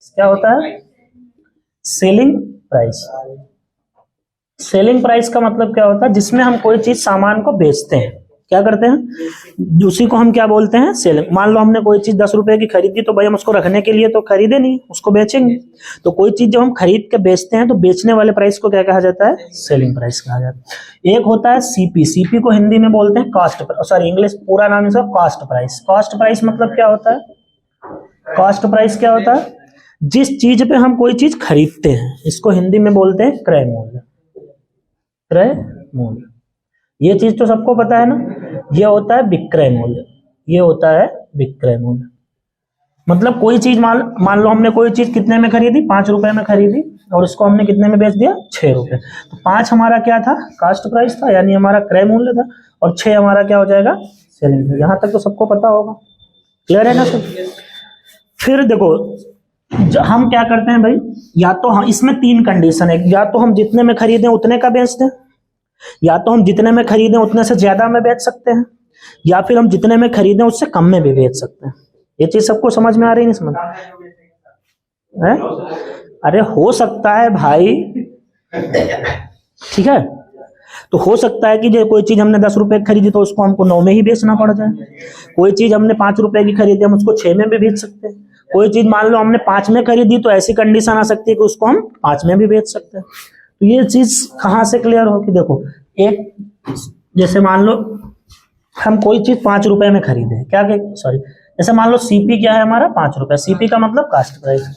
क्या होता है? Selling price. सेलिंग प्राइस का मतलब क्या होता है? जिसमें हम कोई चीज सामान को बेचते हैं, क्या करते हैं, उसी को हम क्या बोलते हैं? सेलिंग। मान लो हमने कोई चीज 10 रुपए की खरीदी, तो भाई हम उसको रखने के लिए तो खरीदे नहीं, उसको बेचेंगे। तो कोई चीज जब हम खरीद के बेचते हैं तो बेचने वाले प्राइस को क्या कहा जाता है? सेलिंग प्राइस कहा जाता है। एक होता है सीपी। सीपी को हिंदी में बोलते हैं कॉस्ट, सॉरी इंग्लिश पूरा नाम इसका कॉस्ट प्राइस। कॉस्ट प्राइस मतलब क्या होता है? कॉस्ट प्राइस क्या होता है? जिस चीज पे हम कोई चीज खरीदते हैं, इसको हिंदी में बोलते हैं क्रय मूल्य। क्रय मूल्य, ये चीज तो सबको पता है ना। ये होता है विक्रय मूल्य, ये होता है विक्रय मूल्य। मतलब कोई चीज मान लो हमने कोई चीज कितने में खरीदी? 5 रुपए में खरीदी, और उसको हमने कितने में बेच दिया? 6 रुपए। तो 5 हमारा क्या था? कॉस्ट प्राइस था, यानी हमारा क्रय मूल्य था, और 6 हमारा क्या हो जाएगा? सेलिंग। यहां तक तो सबको पता होगा, क्लियर है ना सब? फिर देखो हम क्या करते हैं भाई, या तो हम इसमें 3 कंडीशन है, या तो हम जितने में खरीदें उतने का बेच दें, या तो हम जितने में खरीदें उतने से ज्यादा में बेच सकते हैं, या फिर हम जितने में खरीदें उससे कम में भी बेच सकते हैं। ये चीज सबको समझ में आ रही नहीं? समझ है? अरे हो सकता है भाई, ठीक है। तो हो सकता है कि जो कोई चीज हमने 10 रुपए की खरीदी तो उसको हमको 9 में ही बेचना पड़ जाए। कोई चीज हमने 5 रुपए की खरीदी, हम उसको 6 में भी बेच सकते हैं। कोई चीज मान लो हमने 5 में खरीदी, तो ऐसी कंडीशन आ सकती है कि उसको हम 5 में भी बेच सकते हैं। तो ये चीज कहां से क्लियर हो कि देखो, एक जैसे मान लो हम कोई चीज 5 रुपए में खरीदे, क्या सॉरी, जैसे मान लो सीपी क्या है हमारा? 5 रुपए। सीपी का मतलब कास्ट प्राइस,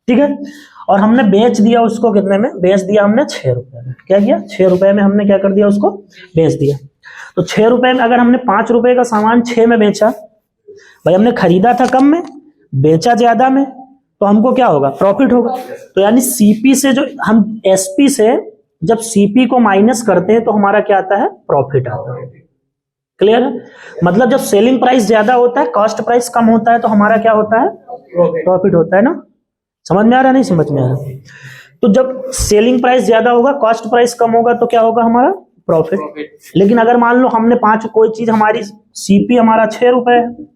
ठीक है। और हमने बेच दिया उसको कितने में? बेच दिया हमने 6 रुपए में। क्या किया? 6 रुपए में हमने क्या कर दिया? उसको बेच दिया। तो 6 रुपए में अगर हमने 5 रुपए का सामान 6 में बेचा, भाई हमने खरीदा था कम में, बेचा ज्यादा में, तो हमको क्या होगा? प्रॉफिट होगा। तो यानी सीपी से जो हम एसपी से जब सीपी को माइनस करते हैं तो हमारा क्या आता है? प्रॉफिट आता है। क्लियर है? मतलब जब सेलिंग प्राइस ज्यादा होता है, कॉस्ट प्राइस कम होता है, तो हमारा क्या होता है? प्रॉफिट होता है ना। समझ में आ रहा? नहीं समझ में आ रहा? तो जब सेलिंग प्राइस ज्यादा होगा, कॉस्ट प्राइस कम होगा, तो क्या होगा हमारा? प्रॉफिट। लेकिन अगर मान लो हमने 5 कोई चीज हमारी सीपी हमारा 6 रुपए है,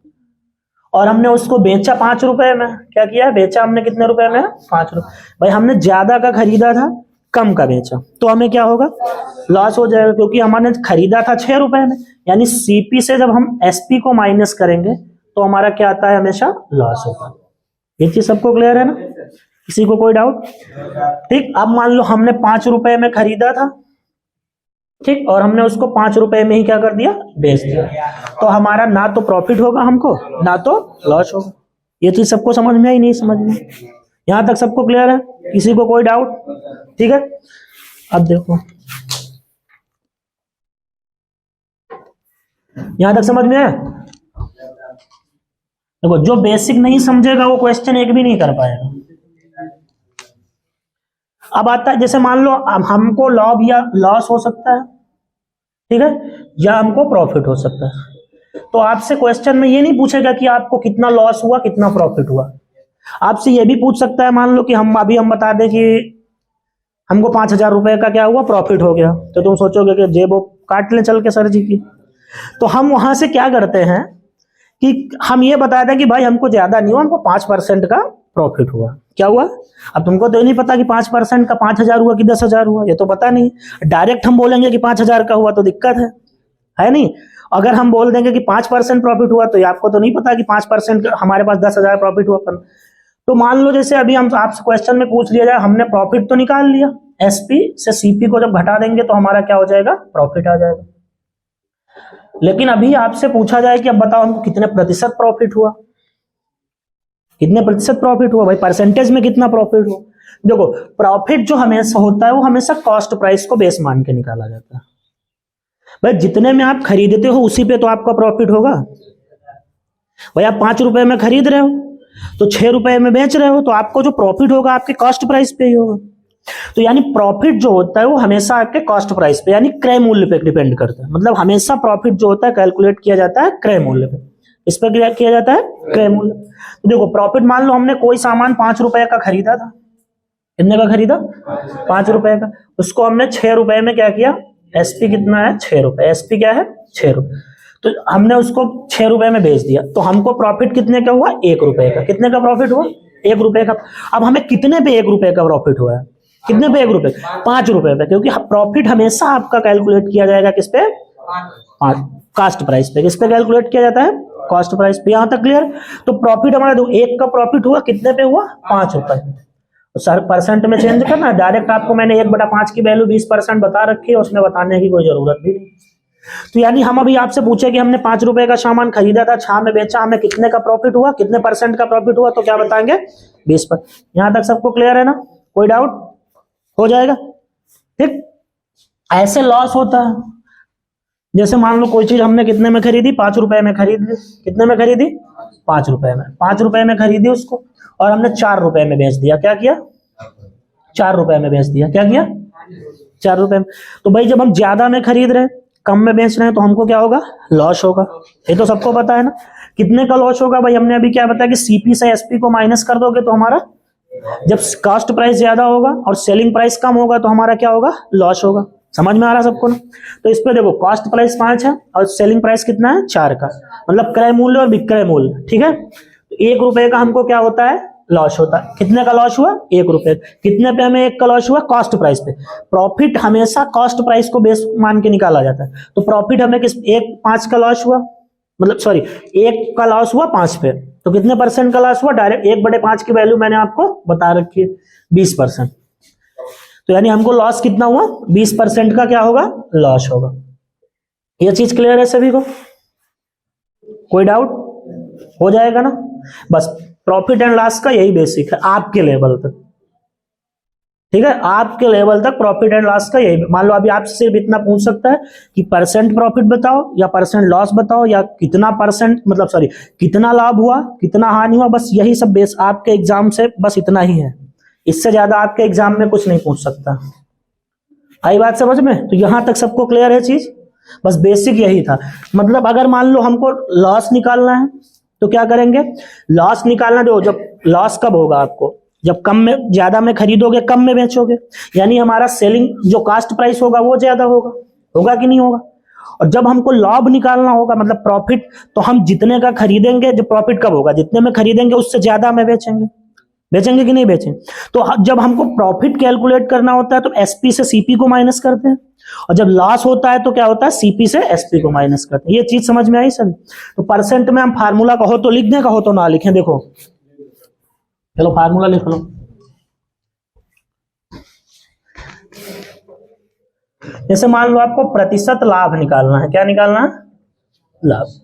और हमने उसको बेचा 5 रुपए में, क्या किया? बेचा हमने कितने रुपए में? 5 रुपए। भाई हमने ज्यादा का खरीदा था, कम का बेचा, तो हमें क्या होगा? लॉस हो जाएगा, क्योंकि हमने खरीदा था 6 रुपए में। यानी सीपी से जब हम एसपी को माइनस करेंगे तो हमारा क्या आता है? हमेशा लॉस होगा। ये चीज सबको क्लियर है ना? किसी को कोई डाउट? ठीक। अब मान लो हमने 5 रुपए में खरीदा था, ठीक, और हमने उसको 5 रुपए में ही क्या कर दिया? बेच दिया। तो हमारा ना तो प्रॉफिट होगा हमको, ना तो लॉस होगा। ये चीज सबको समझ में आई? नहीं समझ में? यहां तक सबको क्लियर है? किसी को कोई डाउट? ठीक है। अब देखो, यहां तक समझ में है? देखो, जो बेसिक नहीं समझेगा वो क्वेश्चन एक भी नहीं कर पाएगा। अब आता है, जैसे मान लो हमको लाभ या लॉस हो सकता है, ठीक है, या हमको प्रॉफिट हो सकता है। तो आपसे क्वेश्चन में ये नहीं पूछेगा कि आपको कितना लॉस हुआ, कितना प्रॉफिट हुआ। आपसे ये भी पूछ सकता है, मान लो कि हम बता दें कि हमको 5,000 रुपए का क्या हुआ? प्रॉफिट हो गया। तो तुम सोचोगे कि जेब काट ले चल के सर जी की। तो हम वहां से क्या करते हैं कि हम ये बता दें कि भाई हमको ज्यादा नहीं हुआ, हमको 5% का प्रॉफिट हुआ। क्या हुआ? अब तुमको तो नहीं पता कि 5% का 5,000 हुआ कि 10,000 हुआ, ये तो पता नहीं। डायरेक्ट हम बोलेंगे कि 5,000 का हुआ तो दिक्कत है नहीं? अगर हम बोल देंगे कि 5% प्रॉफिट हुआ, तो आपको तो नहीं पता कि 5% हमारे पास 10,000 प्रॉफिट हुआ। तो मान लो जैसे अभी हम आपसे क्वेश्चन में पूछ लिया जाए, हमने प्रॉफिट तो निकाल लिया, एसपी से सीपी को जब घटा देंगे तो हमारा क्या हो जाएगा? प्रॉफिट आ जाएगा। लेकिन अभी आपसे पूछा जाए कि अब बताओ हमको कितने प्रतिशत प्रॉफिट हुआ, कितने प्रतिशत प्रॉफिट हुआ, भाई परसेंटेज में कितना प्रॉफिट हुआ। देखो, प्रॉफिट जो हमेशा होता है वो हमेशा कॉस्ट प्राइस को बेस मान के निकाला जाता है। भाई जितने में आप खरीदते हो उसी पे तो आपका प्रॉफिट होगा। भाई आप 5 रुपए में खरीद रहे हो तो 6 रुपए में बेच रहे हो, तो आपको जो प्रॉफिट होगा आपके कॉस्ट प्राइस पे ही होगा। तो यानी प्रॉफिट जो होता है वो हमेशा आपके कॉस्ट प्राइस पे यानी क्रय मूल्य पे डिपेंड करता है। मतलब हमेशा प्रॉफिट जो होता है कैलकुलेट किया जाता है क्रय मूल्य पे। इस पर किया जाता है क्रय मूल्य। तो देखो, प्रॉफिट मान लो हमने कोई सामान 5 रुपए का खरीदा था। कितने का खरीदा? 5 रुपए का। उसको हमने 6 रुपए में क्या किया? एसपी कितना है? 6 रुपए। एसपी क्या है? 6 रुपए। तो हमने उसको 6 रुपए में बेच दिया, तो हमको प्रॉफिट कितने का हुआ? 1 रुपए का। कितने का प्रॉफिट हुआ? 1 रुपए का। अब हमें कितने पे 1 रुपए का प्रॉफिट हुआ है, कितने पे 1 रुपए, 5 रुपए पे, क्योंकि प्रॉफिट हमेशा आपका कैलकुलेट किया जाएगा किस पे, कास्ट प्राइस पे। किस पे कैलकुलेट किया जाता है, कॉस्ट प्राइस पे। यहां तक क्लियर। तो प्रॉफिट हमारा देखो 1 का प्रॉफिट हुआ कितने पे हुआ, 5 रुपए। तो सर परसेंट में चेंज करना है, डायरेक्ट आपको मैंने 1/5 की वैल्यू 20% बता रखी है, उसमें बताने की कोई जरूरत भी नहीं। तो यानी हम अभी आपसे पूछे कि हमने 5 रुपए का सामान खरीदा था, 6 में बेचा, हमें कितने का प्रॉफिट हुआ, कितने परसेंट का प्रॉफिट हुआ, तो क्या बताएंगे, 20%। यहां तक सबको क्लियर है ना, कोई डाउट, हो जाएगा ठीक। ऐसे लॉस होता है, जैसे मान लो कोई चीज हमने कितने में खरीदी, 5 रुपए में खरीद ली। कितने में खरीदी, 5 रुपए में। 5 रुपए में खरीदी उसको, और हमने 4 रुपए में बेच दिया। क्या किया, 4 रुपए में बेच दिया। क्या किया, 4 रुपए में। तो भाई जब हम ज्यादा में खरीद रहे हैं, कम में बेच रहे हैं, तो हमको क्या होगा, लॉस होगा। ये तो सबको पता है ना। कितने का लॉस होगा भाई, हमने अभी क्या बताया कि सीपी से एसपी को माइनस कर दोगे तो हमारा, जब कास्ट प्राइस ज्यादा होगा और सेलिंग प्राइस कम होगा तो हमारा क्या होगा, लॉस होगा। समझ में आ रहा सबको ना। तो इस पे देखो कॉस्ट प्राइस 5 है और सेलिंग प्राइस कितना है, 4 का, मतलब क्रय मूल्य और विक्रय मूल्य। ठीक है, तो 1 रुपए का हमको क्या होता है, लॉस होता है। कितने का लॉस हुआ, 1 रुपए। कितने पे हमें 1 का लॉस हुआ, कॉस्ट प्राइस पे। प्रॉफिट हमेशा कॉस्ट प्राइस को बेस मान के निकाला जाता है। तो प्रॉफिट हमें किस, 5 का लॉस हुआ, मतलब सॉरी 1 का लॉस हुआ 5 पे, तो कितने परसेंट का लॉस हुआ, डायरेक्ट 1/5 की वैल्यू मैंने आपको बता रखी है, 20%। तो यानी हमको लॉस कितना हुआ, 20% का क्या होगा, लॉस होगा। ये चीज क्लियर है सभी को, कोई डाउट, हो जाएगा ना। बस प्रॉफिट एंड लॉस का यही बेसिक है आपके लेवल तक। ठीक है, आपके लेवल तक प्रॉफिट एंड लॉस का यही। मान लो अभी आपसे सिर्फ इतना पूछ सकता है कि परसेंट प्रॉफिट बताओ या परसेंट लॉस बताओ, या कितना परसेंट, मतलब सॉरी कितना लाभ हुआ, कितना हानि हुआ, बस यही सब बेस आपके एग्जाम से, बस इतना ही है। इससे ज्यादा आपके एग्जाम में कुछ नहीं पूछ सकता। आई बात समझ में। तो यहां तक सबको क्लियर है चीज, बस बेसिक यही था। मतलब अगर मान लो हमको लॉस निकालना है तो क्या करेंगे, लॉस निकालना दो, जब लॉस कब होगा आपको, जब कम में, ज्यादा में खरीदोगे, कम में बेचोगे, यानी हमारा सेलिंग जो कास्ट प्राइस होगा वो ज्यादा होगा, होगा कि नहीं होगा। और जब हमको लाभ निकालना होगा, मतलब प्रॉफिट, तो हम जितने का खरीदेंगे, जो प्रॉफिट कब होगा, जितने में खरीदेंगे उससे ज्यादा में बेचेंगे। बेचेंगे कि नहीं बेचेंगे। तो जब हमको प्रॉफिट कैलकुलेट करना होता है तो एसपी से सीपी को माइनस करते हैं, और जब लॉस होता है तो क्या होता है, सीपी से एसपी को माइनस करते हैं। ये चीज समझ में आई सभी। तो परसेंट में हम फार्मूला कहो तो लिख दें, कहो तो ना लिखें, देखो चलो फार्मूला लिख लो। जैसे मान लो आपको प्रतिशत लाभ निकालना है, क्या निकालना है, लाभ।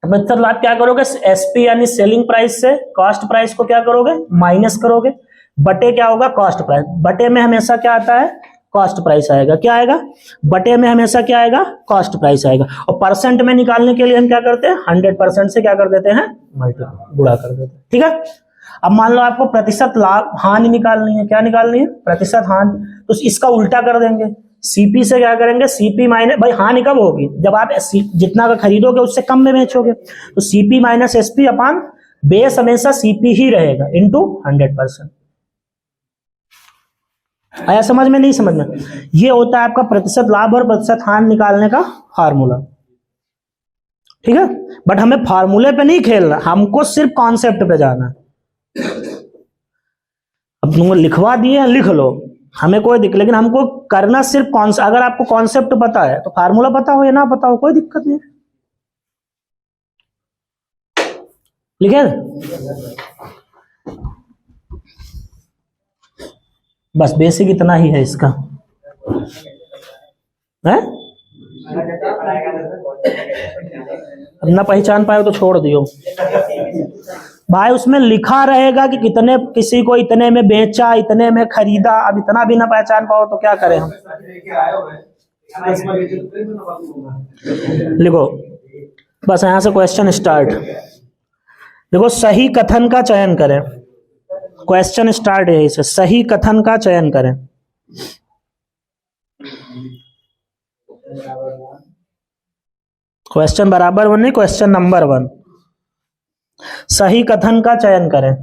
प्रतिशत लाभ क्या करोगे, एसपी यानी सेलिंग प्राइस से कॉस्ट प्राइस को क्या करोगे, माइनस करोगे, बटे क्या होगा, कॉस्ट प्राइस। बटे में हमेशा क्या आता है, कॉस्ट प्राइस आएगा। क्या आएगा, बटे में हमेशा क्या आएगा, कॉस्ट प्राइस आएगा। और परसेंट में निकालने के लिए हम क्या करते हैं, 100% से क्या कर देते हैं, मल्टीप्लाई, गुणा कर देते हैं। ठीक है। अब मान लो आपको प्रतिशत लाभ हानि निकालनी है, क्या निकालनी है, प्रतिशत हानि। तो इसका उल्टा कर देंगे, सीपी से क्या करेंगे, सीपी माइनस, भाई हानि कब होगी, जब आप जितना का खरीदोगे उससे कम में बेचोगे। तो सीपी माइनस एसपी अपान बेस हमेशा सीपी ही रहेगा, इंटू 100%। आया समझ में, नहीं समझ में। ये होता है आपका प्रतिशत लाभ और प्रतिशत हानि निकालने का फार्मूला। ठीक है, बट हमें फार्मूले पे नहीं खेलना, हमको सिर्फ कॉन्सेप्ट पे जाना है। अब तुमको लिखवा दिए, लिख लो, हमें कोई दिक्कत, लेकिन हमको करना सिर्फ अगर आपको कॉन्सेप्ट पता है तो फार्मूला पता हो या ना पता हो कोई दिक्कत नहीं। लिखे, बस बेसिक इतना ही है इसका है। अब ना पहचान पाए तो छोड़ दियो भाई, उसमें लिखा रहेगा कि कितने, किसी को इतने में बेचा, इतने में खरीदा। अब इतना भी ना पहचान पाओ तो क्या करें हम। लिखो, बस यहां से क्वेश्चन स्टार्ट। देखो सही कथन का चयन करें, क्वेश्चन स्टार्ट है इसे, सही कथन का चयन करें। क्वेश्चन बराबर 1 नहीं, क्वेश्चन नंबर 1, सही कथन का चयन करें।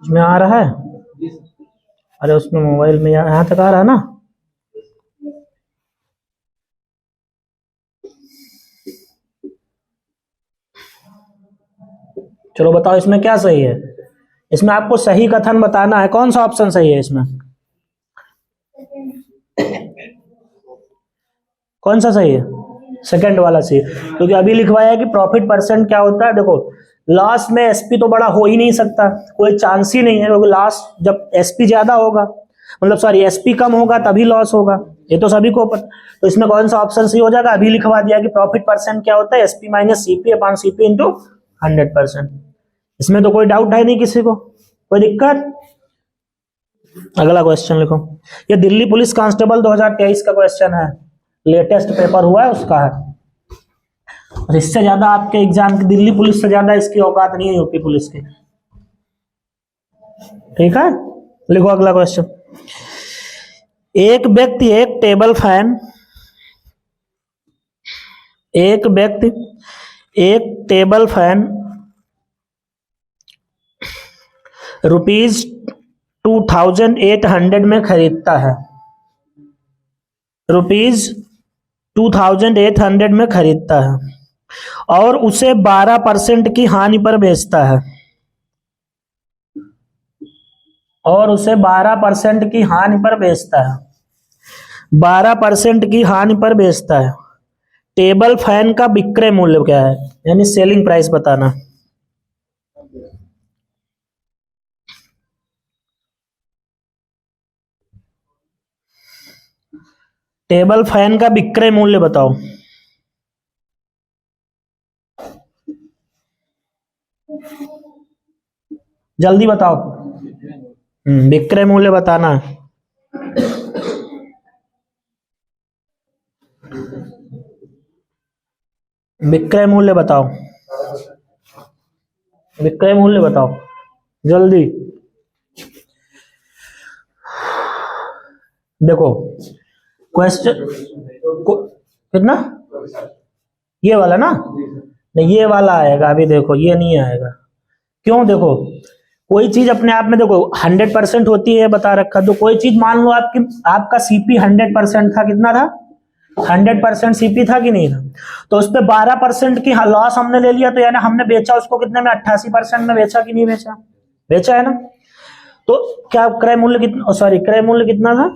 में आ रहा है? अरे उसमें मोबाइल में यहाँ तक आ रहा है ना? चलो बताओ इसमें क्या सही है। इसमें आपको सही कथन बताना है, कौन सा ऑप्शन सही है इसमें? कौन सा सही है? सेकंड वाला सही, क्योंकि अभी लिखवाया है कि प्रॉफिट परसेंट क्या होता है। देखो लॉस में एसपी तो बड़ा हो ही नहीं सकता, कोई चांस ही नहीं है, क्योंकि लॉस जब एसपी ज्यादा होगा, मतलब सॉरी एसपी कम होगा तभी लॉस होगा, ये तो सभी को पता। तो इसमें कौन सा ऑप्शन सही हो जाएगा? अभी लिखवा दिया कि प्रॉफिट परसेंट क्या होता है, SP minus CP upon CP into 100%। इसमें तो कोई डाउट है नहीं किसी को, कोई दिक्कत? अगला क्वेश्चन लिखो। ये दिल्ली पुलिस कांस्टेबल 2023 का क्वेश्चन है, लेटेस्ट पेपर हुआ है उसका है। और इससे ज्यादा आपके एग्जाम की दिल्ली पुलिस से ज्यादा इसकी औकात नहीं है यूपी पुलिस की। ठीक है, लिखो अगला क्वेश्चन। एक व्यक्ति एक टेबल फैन रुपीज 2800 में खरीदता है, रुपीज 2800 में खरीदता है और उसे 12% की हानि पर बेचता है, और उसे 12% की हानि पर बेचता है, 12% की हानि पर बेचता है। टेबल फैन का विक्रय मूल्य क्या है, यानी सेलिंग प्राइस बताना। टेबल फैन का विक्रय मूल्य बताओ। जल्दी बताओ, विक्रय मूल्य बताना है। विक्रय मूल्य बताओ, विक्रय मूल्य बताओ जल्दी। देखो क्वेश्चन कितना, ये वाला ना, नहीं ये वाला आएगा, अभी देखो ये नहीं आएगा। क्यों? देखो कोई चीज अपने आप में देखो 100% होती है बता रखा, तो कोई चीज मान लो आपका सीपी 100% था, कितना था? 100% सीपी था कि नहीं था? तो उस पर 12% की लॉस हमने ले लिया, तो यानी हमने बेचा उसको कितने में? 88% में बेचा कि नहीं बेचा? बेचा है ना। तो क्या क्रय मूल्य कितना, सॉरी क्रय मूल्य कितना था?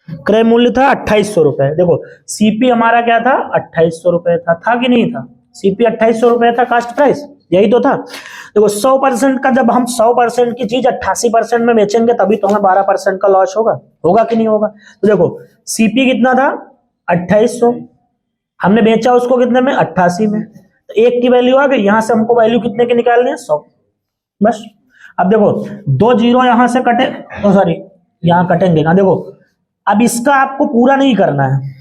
क्रय मूल्य था 2800 रुपए। देखो सीपी हमारा क्या था? 2800 रुपए था कि नहीं था? सीपी 2800 रुपए था, कास्ट प्राइस यही तो था। देखो 100% का, जब हम 100% की चीज 88% में बेचेंगे तभी तो हमें 12% का लॉस होगा, होगा कि नहीं होगा? तो देखो सीपी कितना था? 2800, हमने बेचा उसको कितने में? 88 में। तो एक की वैल्यू आ गई, यहां से हमको वैल्यू कितने की निकालनी है? 100, बस। अब देखो 2 जीरो यहां से कटे, तो सॉरी यहां कटेंगे ना। देखो अब इसका आपको पूरा नहीं करना है,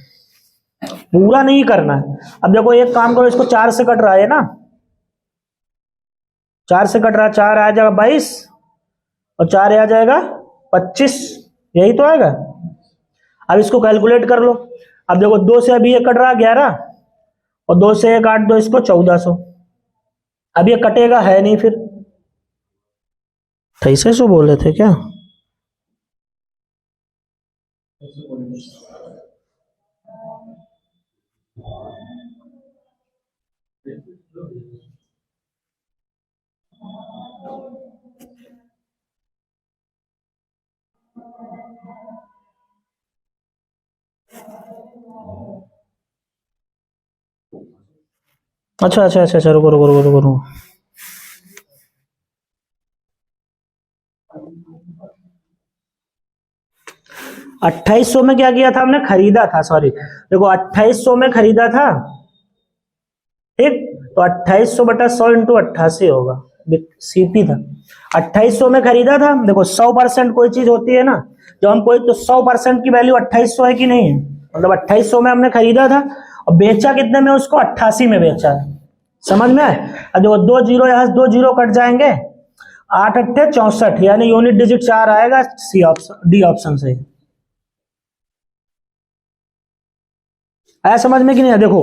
पूरा नहीं करना है। अब देखो एक काम करो, इसको 4 से कट रहा है ना, 4 से कट रहा है, 4 आ जाएगा 22 और 4 आ जाएगा 25, यही तो आएगा। अब इसको कैलकुलेट कर लो। अब देखो 2 से अभी ये कट रहा 11 और 2 से 1 8 दो इसको 1400। अब ये कटेगा है नहीं, फिर 2800 बोले थे क्या? अच्छा अच्छा अच्छा अच्छा, रुको रुको रुको रुको रुको। अट्ठाईस सौ में क्या किया था हमने? खरीदा था, सॉरी देखो 2800 में खरीदा था, ठीक। तो 2800 बटा 100 इंटू 88 होगा, सीपी था। 2800 में खरीदा था। देखो 100% कोई चीज होती है ना, जो हम कोई, तो 100% की वैल्यू 2800 है कि नहीं है? मतलब 2800 में हमने खरीदा था और बेचा कितने में उसको? 88 में बेचा है। समझ में आए? अब देखो 2 जीरो, यहां से 2 जीरो कट जाएंगे, 8 अट्ठे 64, यानी यूनिट डिजिट 4 आएगा, सी ऑप्शन, डी ऑप्शन से। आया समझ में कि नहीं? देखो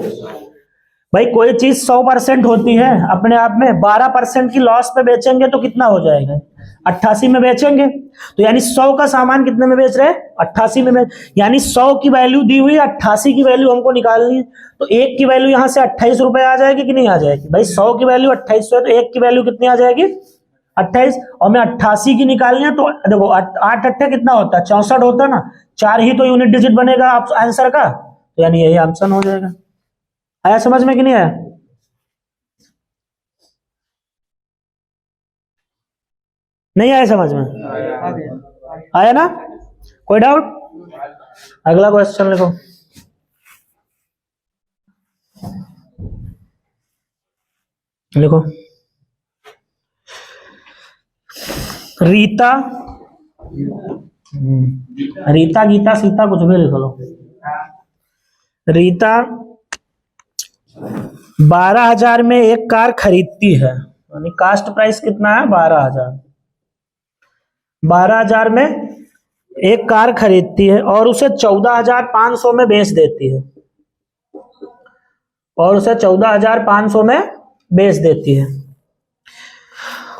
भाई कोई चीज 100% होती है अपने आप में, 12% की लॉस पे बेचेंगे तो कितना हो जाएगा, 88 में बेचेंगे। तो यानी 100 का सामान कितने में बेच रहे हैं, 88 में यानी 100 की वैल्यू दी हुई है, 88 की वैल्यू हमको निकालनी है। तो एक की वैल्यू यहां से 28 रुपए आ जाएगी कि नहीं आ जाएगी भाई, 100 की वैल्यू 28 है तो एक की वैल्यू कितनी आ जाएगी 28, और मैं 88 की निकालनी है तो देखो 8 अट्ठे कितना होता है 64 होता है ना, 4 ही तो यूनिट डिजिट बनेगा आंसर का, तो यानी यही आंसर हो जाएगा। आया समझ में कि नहीं आया? नहीं आया समझ में? आया ना? कोई डाउट? अगला क्वेश्चन लिखो। लिखो रीता, रीता गीता सीता कुछ भी लिख लो। रीता 12,000 में एक कार खरीदती है, यानी कास्ट प्राइस कितना है 12,000। 12,000 में एक कार खरीदती है और उसे 14,500 में बेच देती है, और उसे 14,500 में बेच देती है।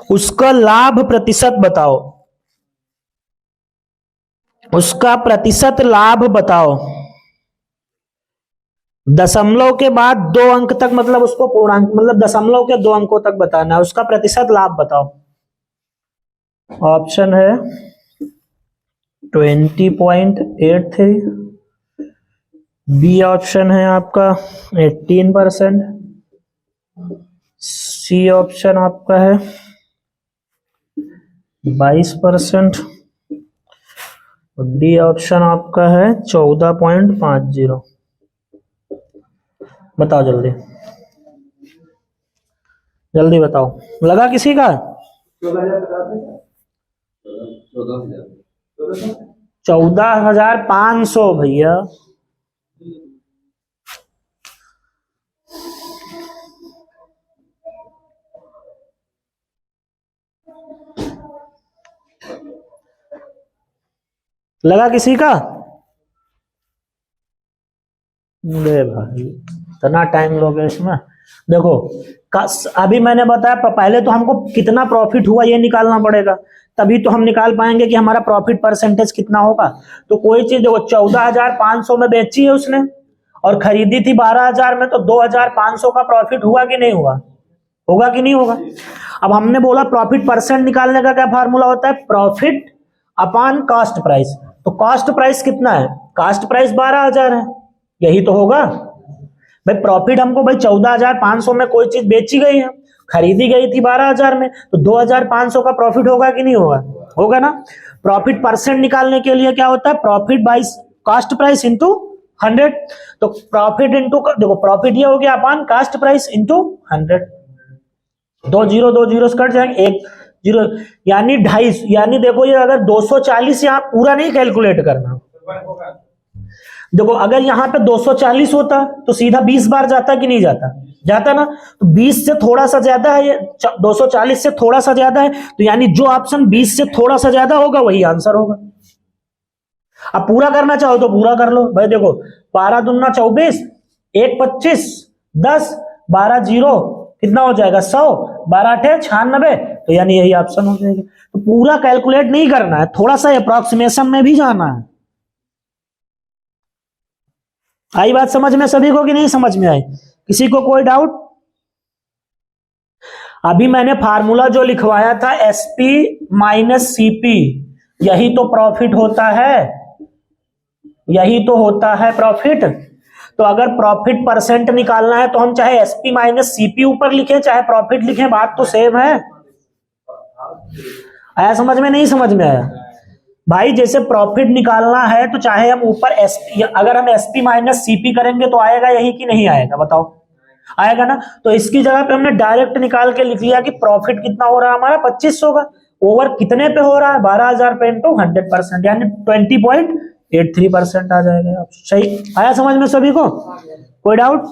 उसका लाभ प्रतिशत बताओ, उसका प्रतिशत लाभ बताओ। दशमलव के बाद 2 अंक तक, मतलब उसको पूर्णांक, मतलब दशमलव के 2 अंकों तक बताना है। उसका प्रतिशत लाभ बताओ। ऑप्शन है 20.83, बी ऑप्शन है आपका 18%, सी ऑप्शन आपका है 22%, और डी ऑप्शन आपका है 14.50। बताओ जल्दी जल्दी बताओ, लगा किसी का? 14,500 भैया। लगा किसी का? ले भाई इतना टाइम लोगे इसमें। देखो अभी मैंने बताया पहले तो हमको कितना प्रॉफिट हुआ ये निकालना पड़ेगा, तभी तो हम निकाल पाएंगे कि हमारा प्रॉफिट परसेंटेज कितना होगा। तो कोई चीज देखो 14,500 में बेची है उसने और खरीदी थी 12,000 में, तो 2,500 का प्रॉफिट हुआ कि नहीं हुआ? होगा कि नहीं होगा? अब हमने बोला प्रॉफिट परसेंट निकालने का क्या फार्मूला होता है, प्रॉफिट अपॉन कॉस्ट प्राइस। तो कॉस्ट प्राइस कितना है, कास्ट प्राइस 12,000 है, यही तो होगा भाई। प्रॉफिट हमको भाई 14,500 में कोई चीज बेची गई है, खरीदी गई थी 12,000 में, तो 2,500 का प्रॉफिट होगा कि नहीं होगा? होगा ना। प्रॉफिट परसेंट निकालने के लिए क्या होता है, profit by cost price into 100। तो प्रॉफिट इंटू, देखो प्रॉफिट ये हो गया upon cost price into 100। 2 zero cut जाएंगे, 1 0 यानी 250, यानी देखो ये अगर 240, यहाँ पूरा नहीं कैलकुलेट करना। देखो अगर यहाँ पे 240 होता तो सीधा 20 बार जाता कि नहीं जाता? जाता ना। तो 20 से थोड़ा सा ज्यादा है, ये 240 से थोड़ा सा ज्यादा है, तो यानी जो ऑप्शन 20 से थोड़ा सा ज्यादा होगा वही आंसर होगा। अब पूरा करना चाहो तो पूरा कर लो भाई। देखो 12 दूना 24, 1 25, 10, 12 जीरो कितना हो जाएगा 100, 12 8 96, तो यानी यही ऑप्शन हो जाएगा। तो पूरा कैलकुलेट नहीं करना है, थोड़ा सा अप्रोक्सीमेशन में भी जाना है। आई बात समझ में सभी को कि नहीं समझ में आई? किसी को कोई डाउट? अभी मैंने फार्मूला जो लिखवाया था एसपी माइनस सीपी, यही तो प्रॉफिट होता है, यही तो होता है प्रॉफिट। तो अगर प्रॉफिट परसेंट निकालना है तो हम चाहे एसपी माइनस सीपी ऊपर लिखें चाहे प्रॉफिट लिखें, बात तो सेम है। आया समझ में? नहीं समझ में आया भाई? जैसे प्रॉफिट निकालना है तो चाहे हम ऊपर एसपी, अगर हम एसपी माइनस सीपी करेंगे तो आएगा यही कि नहीं आएगा? बताओ आएगा ना। तो इसकी जगह पे हमने डायरेक्ट निकाल के लिख लिया कि प्रॉफिट कितना हो रहा है हमारा 2500 का, ओवर कितने पे हो रहा है 12,000 पे इंटू 100%, यानी 20.83% आ जाएगा। सही आया समझ में सभी को? कोई डाउट?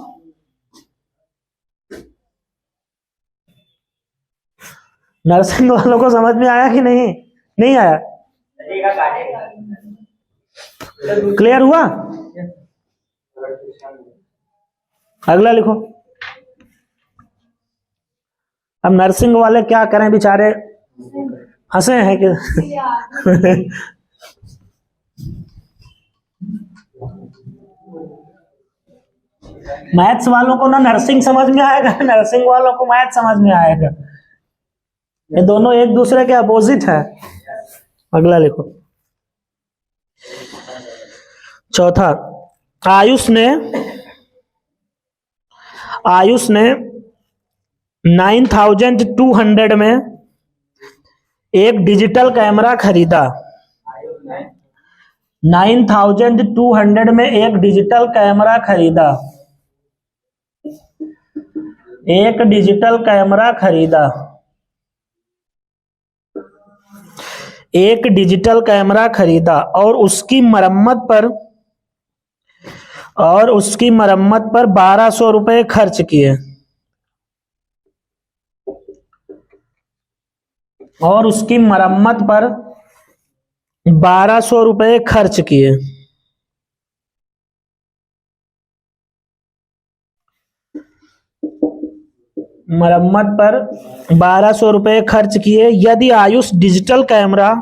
नर्सिंग वालों को समझ में आया कि नहीं? नहीं आया? क्लियर हुआ? अगला लिखो। अब नर्सिंग वाले क्या करें बेचारे, हंसे हैं कि मैथ्स वालों को ना नर्सिंग समझ में आएगा, नर्सिंग वालों को मैथ समझ में आएगा। ये दोनों एक दूसरे के अपोजिट है। अगला लिखो। चौथा, आयुष ने 9200 में एक डिजिटल कैमरा खरीदा। 9200 में एक डिजिटल कैमरा खरीदा। एक डिजिटल कैमरा खरीदा। एक डिजिटल कैमरा खरीदा और उसकी मरम्मत पर 1200 रुपए खर्च किए। और उसकी मरम्मत पर 1200 रुपए खर्च किए। मरम्मत पर 1200 रुपए खर्च किए। यदि आयुष डिजिटल कैमरा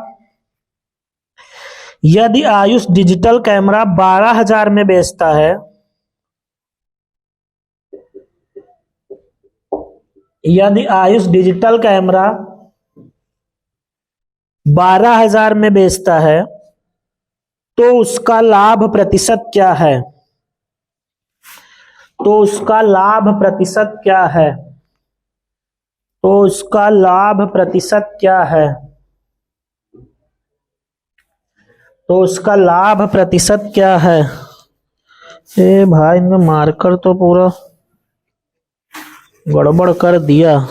12,000 में बेचता है, यदि आयुष डिजिटल कैमरा 12,000 में बेचता है तो उसका लाभ प्रतिशत क्या है? तो उसका लाभ प्रतिशत क्या है? तो उसका लाभ प्रतिशत क्या है? तो उसका लाभ प्रतिशत क्या है? ए भाई ने मार्कर तो पूरा गड़बड़ कर दिया।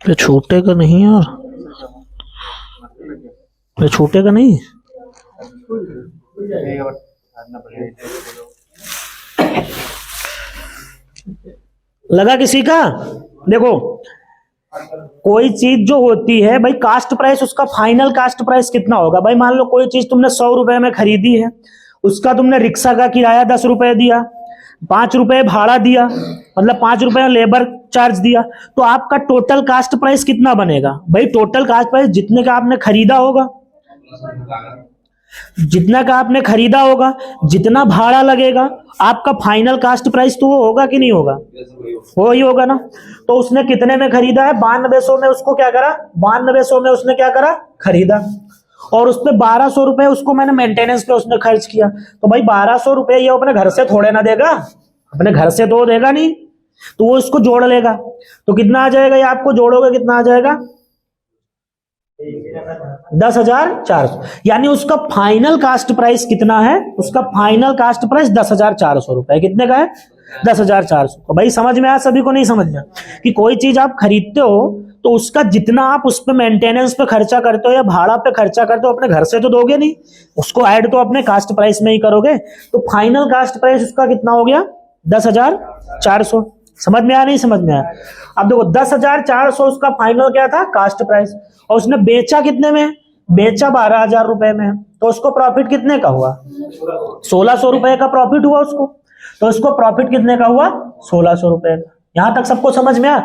ये छूटेगा नहीं यार, ये छूटेगा नहीं। लगा किसी का? देखो, कोई चीज जो होती है भाई, कास्ट प्राइस, उसका फाइनल कास्ट प्राइस कितना होगा भाई? मान लो कोई चीज तुमने 100 रुपए में खरीदी है, उसका तुमने रिक्शा का किराया 10 रुपए दिया, 5 रुपए भाड़ा दिया, मतलब 5 रुपए लेबर चार्ज दिया, तो आपका टोटल कास्ट प्राइस कितना बनेगा भाई? टोटल कास्ट प्राइस जितने का आपने खरीदा होगा, जितना भाड़ा लगेगा, आपका फाइनल कास्ट प्राइस तो वो होगा कि नहीं होगा? वो ही होगा ना। तो उसने कितने में खरीदा है? 9200 में। उसको क्या करा? 9200 में उसने क्या करा? खरीदा। और उस पे 1200 रुपए उसको मैंने मेंटेनेंस पे उसने खर्च किया। तो भाई 1200 रुपए ये अपने घर से थोड़े ना देगा, अपने घर से तो देगा नहीं, तो वो इसको जोड़ लेगा। तो कितना आ जाएगा? ये आपको जोड़ोगे कितना आ जाएगा? 10,400। यानी उसका फाइनल कास्ट प्राइस कितना है? उसका फाइनल कास्ट प्राइस 10,400 रुपए। कितने का है? 10,400। भाई समझ में आया सभी को? नहीं समझ में? कि कोई चीज आप खरीदते हो तो उसका जितना आप उस पे मेंटेनेंस पे खर्चा करते हो या भाड़ा पे खर्चा करते हो, अपने घर से तो दोगे नहीं, उसको ऐड तो अपने कास्ट प्राइस में ही करोगे। तो फाइनल कास्ट प्राइस उसका कितना हो गया? 10,400। समझ में आया? नहीं समझ में आया? अब देखो, 10,400 उसका फाइनल क्या था? Cost price. और उसने बेचा कितने में? बेचा 12,000 रुपए में। तो उसको प्रॉफिट कितने का हुआ? 1,600 रुपए का प्रॉफिट हुआ उसको। तो उसको प्रॉफिट कितने का हुआ? 1,600 रुपए का। यहां तक सबको समझ में आया?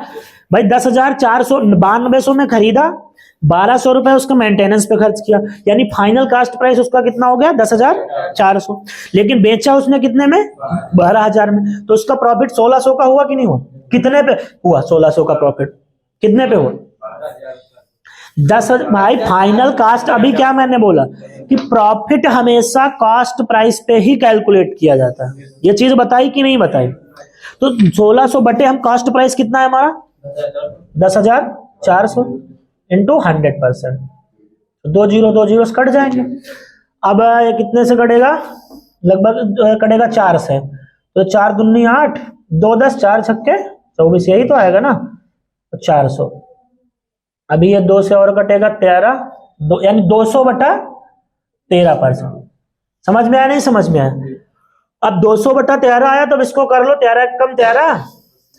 भाई 10,400 9200 में खरीदा, 1200 रुपए उसका मेंटेनेंस पे खर्च किया, यानी फाइनल कास्ट प्राइस उसका कितना हो गया? 10,400। लेकिन बेचा उसने कितने में? 12,000 में। तो उसका प्रॉफिट 1,600 का हुआ कि नहीं हुआ? कितने पे हुआ 1,600 का प्रॉफिट? कितने पे हुआ? 10। भाई फाइनल कास्ट, अभी क्या मैंने बोला कि प्रॉफिट हमेशा कास्ट प्राइस पे ही कैलकुलेट किया जाता है। ये चीज बताई कि नहीं बताई? तो 1,600 बटे हम कास्ट प्राइस कितना है हमारा? 10,400 इंटू 100%। 2 जीरो कट जाएंगे। अब ये कितने से कटेगा? लगभग कटेगा 4 से। तो 4 दूनी 8, 2 10, 4 छक्के 24, यही तो आएगा ना। तो 400। अभी ये 2 से और कटेगा 13, यानी 200 बटा 13%। समझ में आया? नहीं समझ में आया? अब 200 बटा 13 आया, तो इसको कर लो 13 कम 13,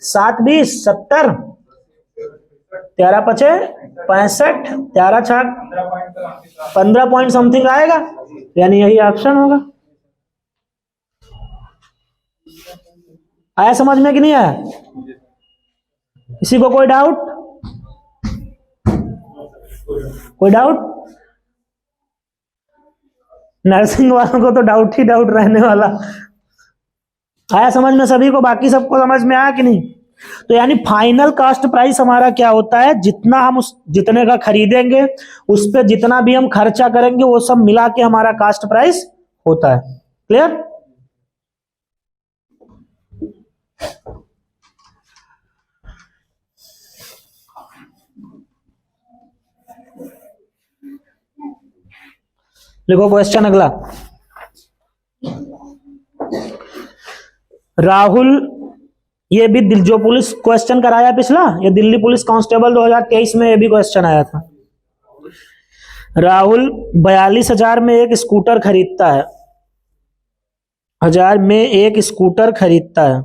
7 20 70, 13 पचे 65, 13 छाक 15 पॉइंट समथिंग आएगा, यानी यही ऑप्शन होगा। आया समझ में कि नहीं आया? किसी को कोई डाउट? कोई डाउट? नर्सिंग वालों को तो डाउट ही डाउट रहने वाला। आया समझ में सभी को? बाकी सबको समझ में आया कि नहीं? तो यानी फाइनल कास्ट प्राइस हमारा क्या होता है, जितना हम उस जितने का खरीदेंगे उस पे जितना भी हम खर्चा करेंगे वो सब मिला के हमारा कास्ट प्राइस होता है। क्लियर? लिखो क्वेश्चन अगला। राहुल, ये भी जो पुलिस क्वेश्चन कराया पिछला, ये दिल्ली पुलिस कांस्टेबल 2023 में ये भी क्वेश्चन आया था। राहुल 42,000 में एक स्कूटर खरीदता है, 1000 में एक स्कूटर खरीदता है।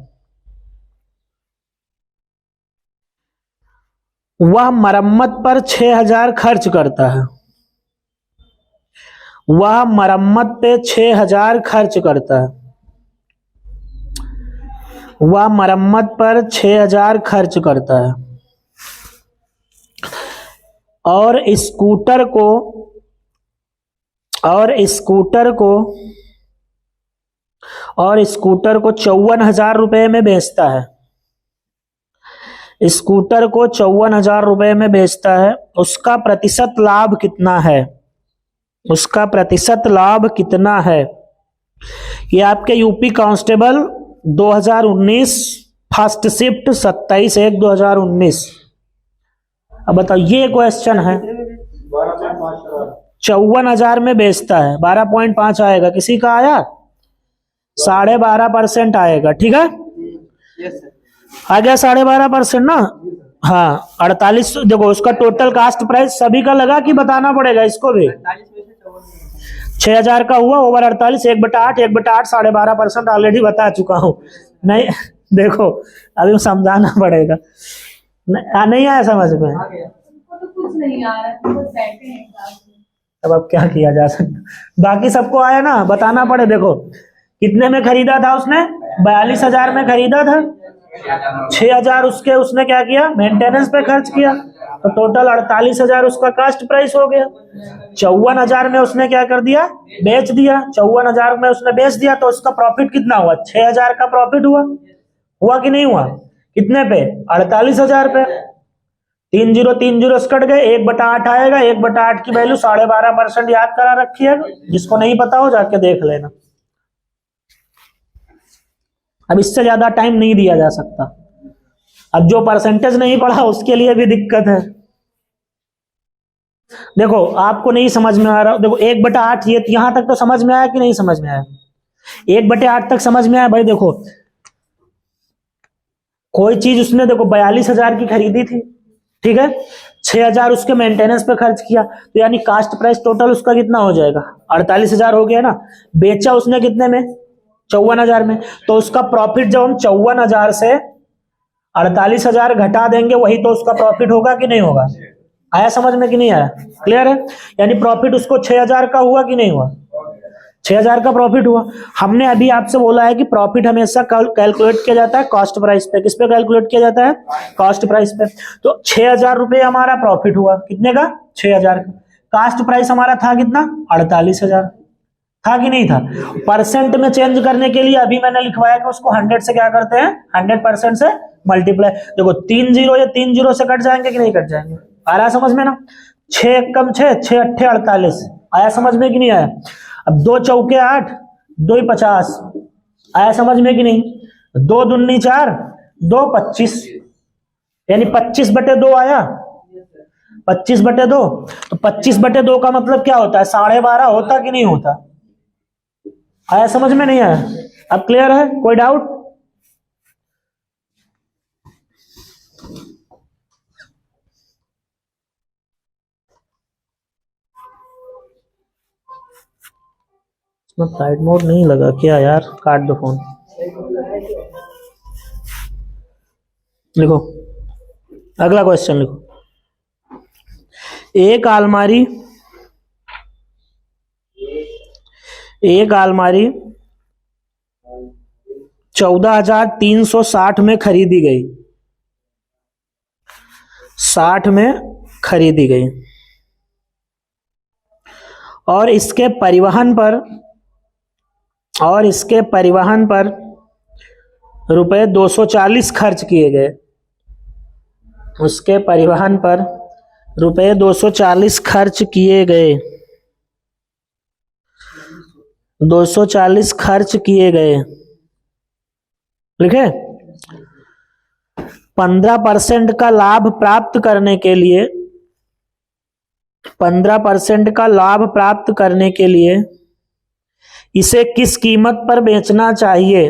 वह मरम्मत पर 6,000 खर्च करता है। वह मरम्मत पे 6,000 खर्च करता है। वह मरम्मत पर 6,000 खर्च करता है और स्कूटर को 54,000 रुपए में बेचता है। स्कूटर को 54,000 रुपए में बेचता है। उसका प्रतिशत लाभ कितना है? उसका प्रतिशत लाभ कितना है? ये आपके यूपी कांस्टेबल 2019 फर्स्ट शिफ्ट 27/1/2019। अब बताओ, ये क्वेश्चन है। 54,000 में बेचता है, 12.5 आएगा। किसी का आया? 12.5% आएगा। ठीक है, आ गया 12.5% ना। हाँ, 48। देखो उसका टोटल कास्ट प्राइस सभी का लगा कि बताना पड़ेगा इसको भी? 6,000 का हुआ ओवर 48, 1/8, 1/8 12.5% ऑलरेडी बता चुका हूं। नहीं देखो अभी समझाना पड़ेगा। नहीं आया समझ में? कुछ नहीं आ रहा, अब क्या किया जा सकता? बाकी सबको आया ना? बताना पड़े। देखो कितने में खरीदा था उसने? 42,000 में खरीदा था। 6,000 उसने क्या किया? मेंटेनेंस पे खर्च किया, तो टोटल 48,000 उसका कास्ट प्राइस हो गया। 54,000 में उसने क्या कर दिया? बेच दिया। 54,000 में उसने बेच दिया तो उसका प्रॉफिट कितना हुआ? 6,000 का प्रॉफिट हुआ कि नहीं हुआ? कितने पे? 48,000 पे। 3 0 कट गए, 1/8 आएगा। 1/8 की वैल्यू 12.5% याद करा रखी है, जिसको नहीं पता हो जाके देख लेना। अब इससे ज्यादा टाइम नहीं दिया जा सकता। अब जो परसेंटेज नहीं पढ़ा उसके लिए भी दिक्कत है। देखो आपको नहीं समझ में आ रहा, देखो 1/8 ये यहां तक तो समझ में आया कि नहीं समझ में आया? 1/8 तक समझ में आया भाई? देखो कोई चीज उसने देखो 42,000 की खरीदी थी, ठीक है, 6,000 उसके मेंटेनेंस पे खर्च किया, तो यानी कास्ट प्राइस टोटल उसका कितना हो जाएगा? 48,000 हो गया ना। बेचा उसने कितने में? 54,000 में। तो उसका प्रॉफिट जब हम 54,000 से 48,000 घटा देंगे वही तो उसका प्रॉफिट होगा कि नहीं होगा? आया समझ में कि नहीं आया? क्लियर है? यानी प्रॉफिट उसको 6,000 का हुआ कि नहीं हुआ? 6,000 का प्रॉफिट हुआ। हमने अभी आपसे बोला है कि प्रॉफिट हमेशा कैलकुलेट किया जाता है कॉस्ट प्राइस पे। किस पे कैलकुलेट किया जाता है? कॉस्ट प्राइस पे। तो 6,000 रुपये हमारा प्रॉफिट हुआ। कितने का? 6,000 का। कास्ट प्राइस हमारा था कितना? 48,000। था कि नहीं था? परसेंट में चेंज करने के लिए अभी मैंने लिखवाया कि उसको 100 से क्या करते हैं? 100% से मल्टीप्लाई। देखो 3 0 या 3 0 से कट जाएंगे कि नहीं कट जाएंगे? आ रहा समझ में ना? 6 कम 6, 6 8 48। आया समझ में कि नहीं आया? अब 2 चौके 8, 2 50। आया समझ में कि नहीं? 2 दूनी 4, 2 25, यानी 25/2 आया। 25/2। तो 25/2 का मतलब क्या होता है? 12.5 होता कि नहीं होता? आया समझ में नहीं आया? अब क्लियर है? कोई डाउट? फ्लाइट मोड नहीं लगा क्या यार? काट दो फोन। लिखो अगला क्वेश्चन। लिखो एक अलमारी 4 14,360 में खरीदी गई, 60 में खरीदी गई, और इसके परिवहन पर रुपए 240 खर्च किए गए। उसके परिवहन पर रुपए 240 खर्च किए गए, 240 खर्च किए गए, लिखे। 15% का लाभ प्राप्त करने के लिए, 15% का लाभ प्राप्त करने के लिए इसे किस कीमत पर बेचना चाहिए?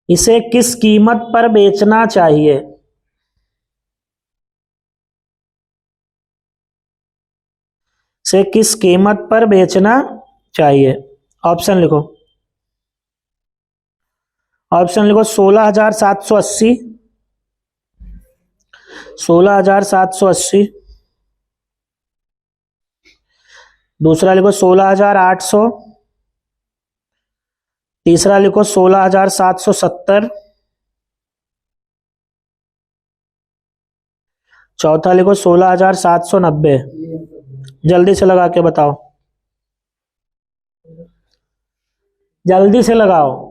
इसे किस कीमत पर बेचना चाहिए? इसे किस कीमत पर बेचना चाहिए? ऑप्शन लिखो, ऑप्शन लिखो। 16,780, 16,780। दूसरा लिखो 16,800। तीसरा लिखो 16,770। चौथा लिखो 16,790। जल्दी से लगा के बताओ, जल्दी से लगाओ।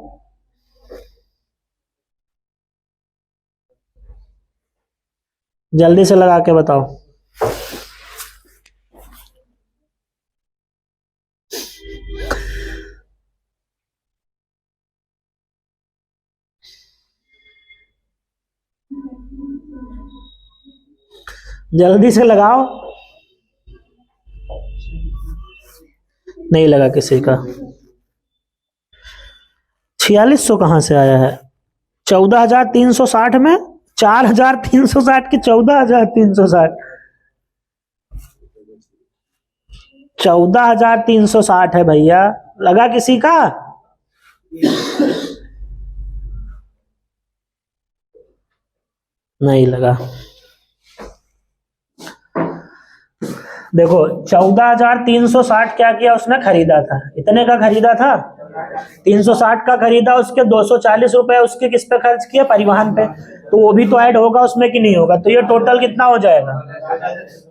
जल्दी से लगा के बताओ। जल्दी से लगाओ। नहीं लगा किसी का। 4600 कहां से आया है? 14,360 में 4,360 की 14,360, 14,360 है भैया। लगा किसी का? नहीं लगा। देखो 14,360 क्या किया उसने? खरीदा था। इतने का खरीदा था, 360 का खरीदा, उसके 240 रुपए उसके किस पे खर्च किए? परिवहन पे। तो वो भी तो ऐड होगा उसमें कि नहीं होगा? तो ये टोटल कितना हो जाएगा?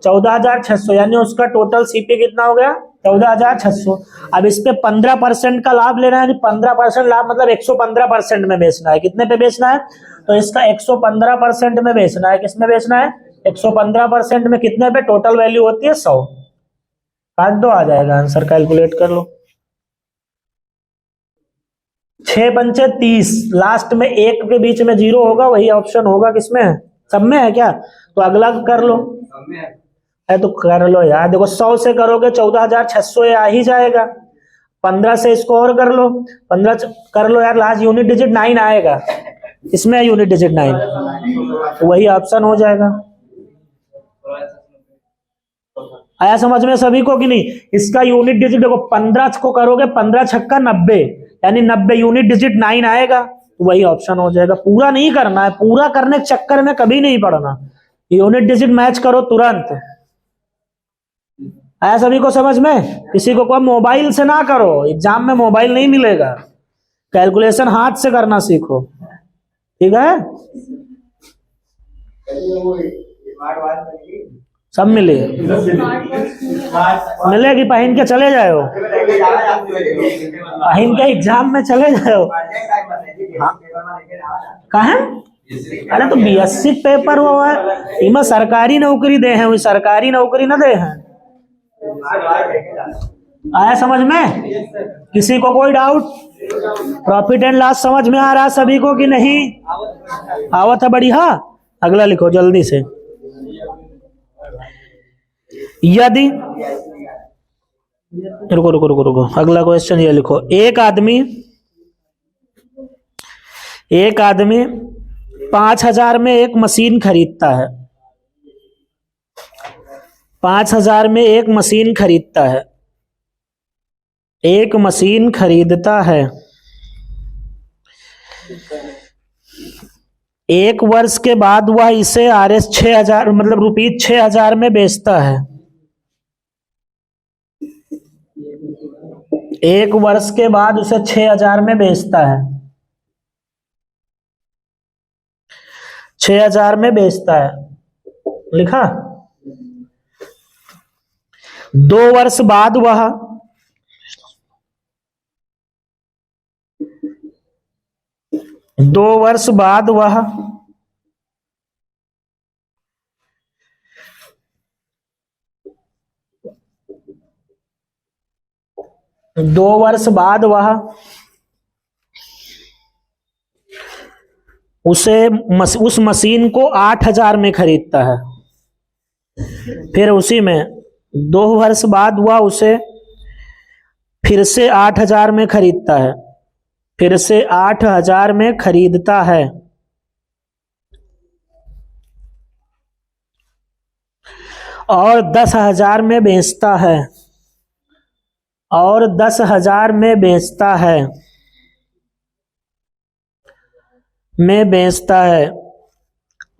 14,600। यानी उसका टोटल सीपी कितना हो गया? 14,600। अब इस पे 15% का लाभ लेना है। 15% लाभ मतलब 115% में बेचना है। कितने पे बेचना है? तो इसका 115% में बेचना है। किस में बेचना है? 115% में कितने पे? टोटल वैल्यू होती है 100। काट दो, आ जाएगा आंसर। कैलकुलेट कर लो। 6 पंचे 30, लास्ट में एक के बीच में 0 होगा, वही ऑप्शन होगा। किसमें? सब में है क्या? तो अगला कर लो। है तो कर लो यार। देखो 100 से करोगे 14,600 आ ही जाएगा। 15 से इसको और कर लो, 15 कर लो यार। लास्ट यूनिट डिजिट 9 आएगा। इसमें यूनिट डिजिट 9, तो वही ऑप्शन हो जाएगा। आया समझ में सभी को कि नहीं? इसका यूनिट डिजिट देखो, 15 को करोगे 15 छक्का 90, यानी 90 यूनिट डिजिट 9 आएगा, तो वही ऑप्शन हो जाएगा। पूरा नहीं करना है, पूरा करने के चक्कर में कभी नहीं पड़ना। यूनिट डिजिट मैच करो तुरंत। आया सभी को समझ में? किसी को कोई मोबाइल से ना करो, एग्जाम में मोबाइल नहीं मिलेगा। कैलकुलेशन हाथ से करना सीखो, ठीक है? सब मिले मिलेगी, पहन के चले जाओ, पहन के एग्जाम में चले जाओ। कहा? अरे तो बीएससी पेपर वो है, इमा सरकारी नौकरी दे हैं, वही सरकारी नौकरी ना दे हैं। आया समझ में? किसी को कोई डाउट? प्रॉफिट एंड लॉस समझ में आ रहा सभी को कि नहीं? आवत है? बढ़िया। अगला लिखो जल्दी से। यदि रुको रुको रुको रुको, अगला क्वेश्चन ये लिखो। एक आदमी 5,000 में एक मशीन खरीदता है। 5,000 में एक मशीन खरीदता है, एक मशीन खरीदता है। 1 वर्ष के बाद वह इसे RS 6,000 मतलब रुपीज 6,000 में बेचता है। 1 वर्ष के बाद उसे 6,000 में बेचता है, 6,000 में बेचता है, लिखा। 2 वर्ष बाद वह 2 वर्ष बाद वह 2 वर्ष बाद वह उस मशीन को 8,000 में खरीदता है। फिर उसी में 2 वर्ष बाद वह उसे फिर से 8,000 में खरीदता है, फिर से 8,000 में खरीदता है और 10,000 में बेचता है, और 10,000 में बेचता है,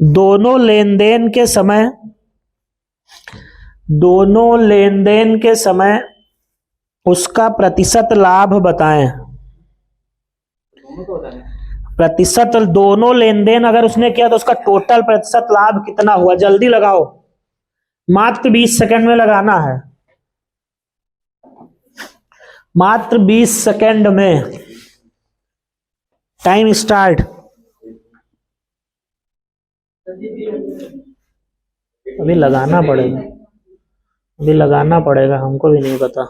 दोनों लेनदेन के समय उसका प्रतिशत लाभ बताएं। प्रतिशत, दोनों लेनदेन अगर उसने किया तो उसका टोटल प्रतिशत लाभ कितना हुआ, जल्दी लगाओ, मात्र 20 सेकंड में लगाना है, मात्र 20 सेकंड में। Time start. अभी लगाना पड़ेगा, हमको भी नहीं पता।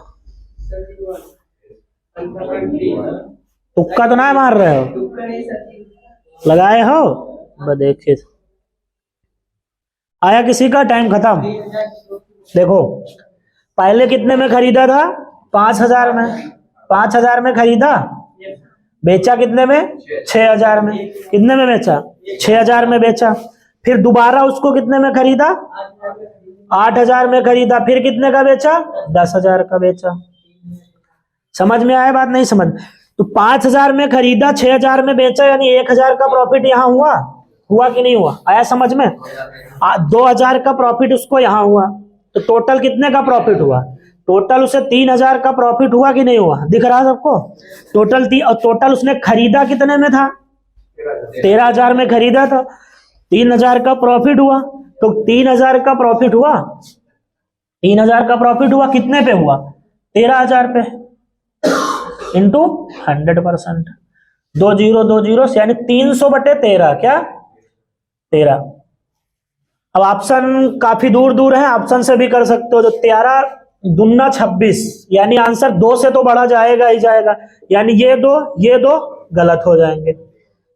तुक्का तो ना मार रहे हो, लगाए हो? देखिए आया किसी का, टाइम खत्म। देखो पहले कितने में खरीदा था, 5,000 में, 5,000 में खरीदा, बेचा कितने में, 6,000 में। कितने में बेचा, 6,000 में बेचा। फिर दोबारा उसको कितने में खरीदा, 8,000 में खरीदा, फिर कितने का बेचा, 10,000 का बेचा। समझ में आया बात, नहीं समझ? तो 5,000 में खरीदा, 6,000 में बेचा, यानी 1,000 का प्रॉफिट यहाँ हुआ कि नहीं हुआ? आया समझ में? 2,000 का प्रॉफिट उसको यहाँ हुआ, तो टोटल कितने का प्रॉफिट हुआ? टोटल उसे 3,000 का प्रॉफिट हुआ कि नहीं हुआ? दिख रहा है सबको? टोटल उसने खरीदा कितने में था, 13,000 में खरीदा था, 3,000 का प्रॉफिट हुआ। तो 3,000 का प्रॉफिट हुआ, 3,000 का प्रॉफिट हुआ, कितने पे हुआ, 13,000 पे, इंटू 100%, 20 यानी 300/13, क्या 13। अब ऑप्शन काफी दूर दूर है, ऑप्शन से भी कर सकते हो। जो 13 दूना 26, यानी आंसर 2 से तो बढ़ा जाएगा ही जाएगा, यानी ये दो गलत हो जाएंगे,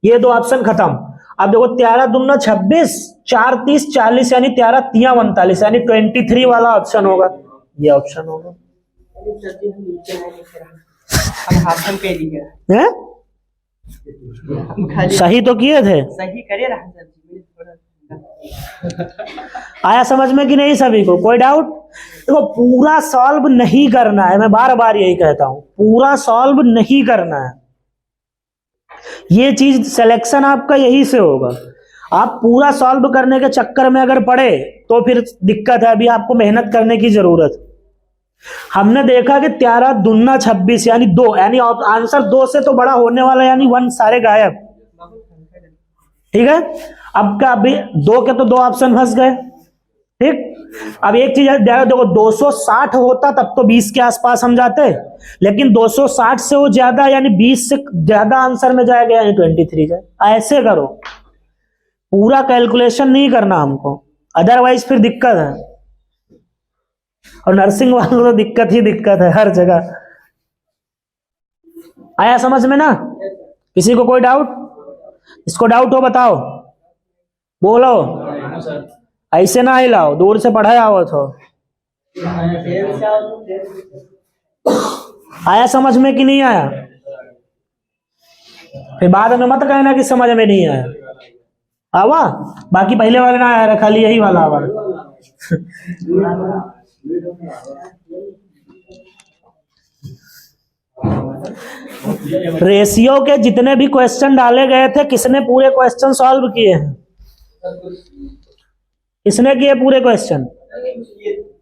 ये 2 ऑप्शन खत्म। अब देखो 13 दूना 26, 4 30 40, यानी 13 3 39, यानी 23 वाला ऑप्शन होगा, ये ऑप्शन होगा। सही तो किए थे, सही करे रहा। आया समझ में कि नहीं सभी को? कोई डाउट? देखो पूरा सॉल्व नहीं करना है, मैं बार बार यही कहता हूं, पूरा सॉल्व नहीं करना है। ये चीज सिलेक्शन आपका यही से होगा। आप पूरा सॉल्व करने के चक्कर में अगर पड़े तो फिर दिक्कत है, अभी आपको मेहनत करने की जरूरत। हमने देखा कि 13 दूना 26, यानी 2, यानी आंसर 2 से तो बड़ा होने वाला, यानी 1 सारे गायब। ठीक है, अब क्या, अभी 2 के तो 2 ऑप्शन फंस गए। ठीक, अब एक चीज देखो, 260 होता तब तो 20 के आसपास हम जाते, लेकिन 260 से वो ज्यादा, यानी 20 से ज्यादा आंसर में जाएगा, यानी 23 जाए। ऐसे करो, पूरा कैलकुलेशन नहीं करना हमको, अदरवाइज फिर दिक्कत है। और नर्सिंग वालों को तो दिक्कत ही दिक्कत है हर जगह। आया समझ में ना? किसी को कोई डाउट? इसको डाउट हो बताओ, बोलो। ऐसे ना हिलाओ, दूर से पढ़ाए आओ तो। आया समझ में कि नहीं आया? फिर बाद में मत कहना कि समझ में नहीं आया। आवा, बाकी पहले वाले ना आया, खाली यही वाला आवा। रेशियो के जितने भी क्वेश्चन डाले गए थे, किसने पूरे क्वेश्चन सॉल्व किए हैं? किसने किए पूरे क्वेश्चन?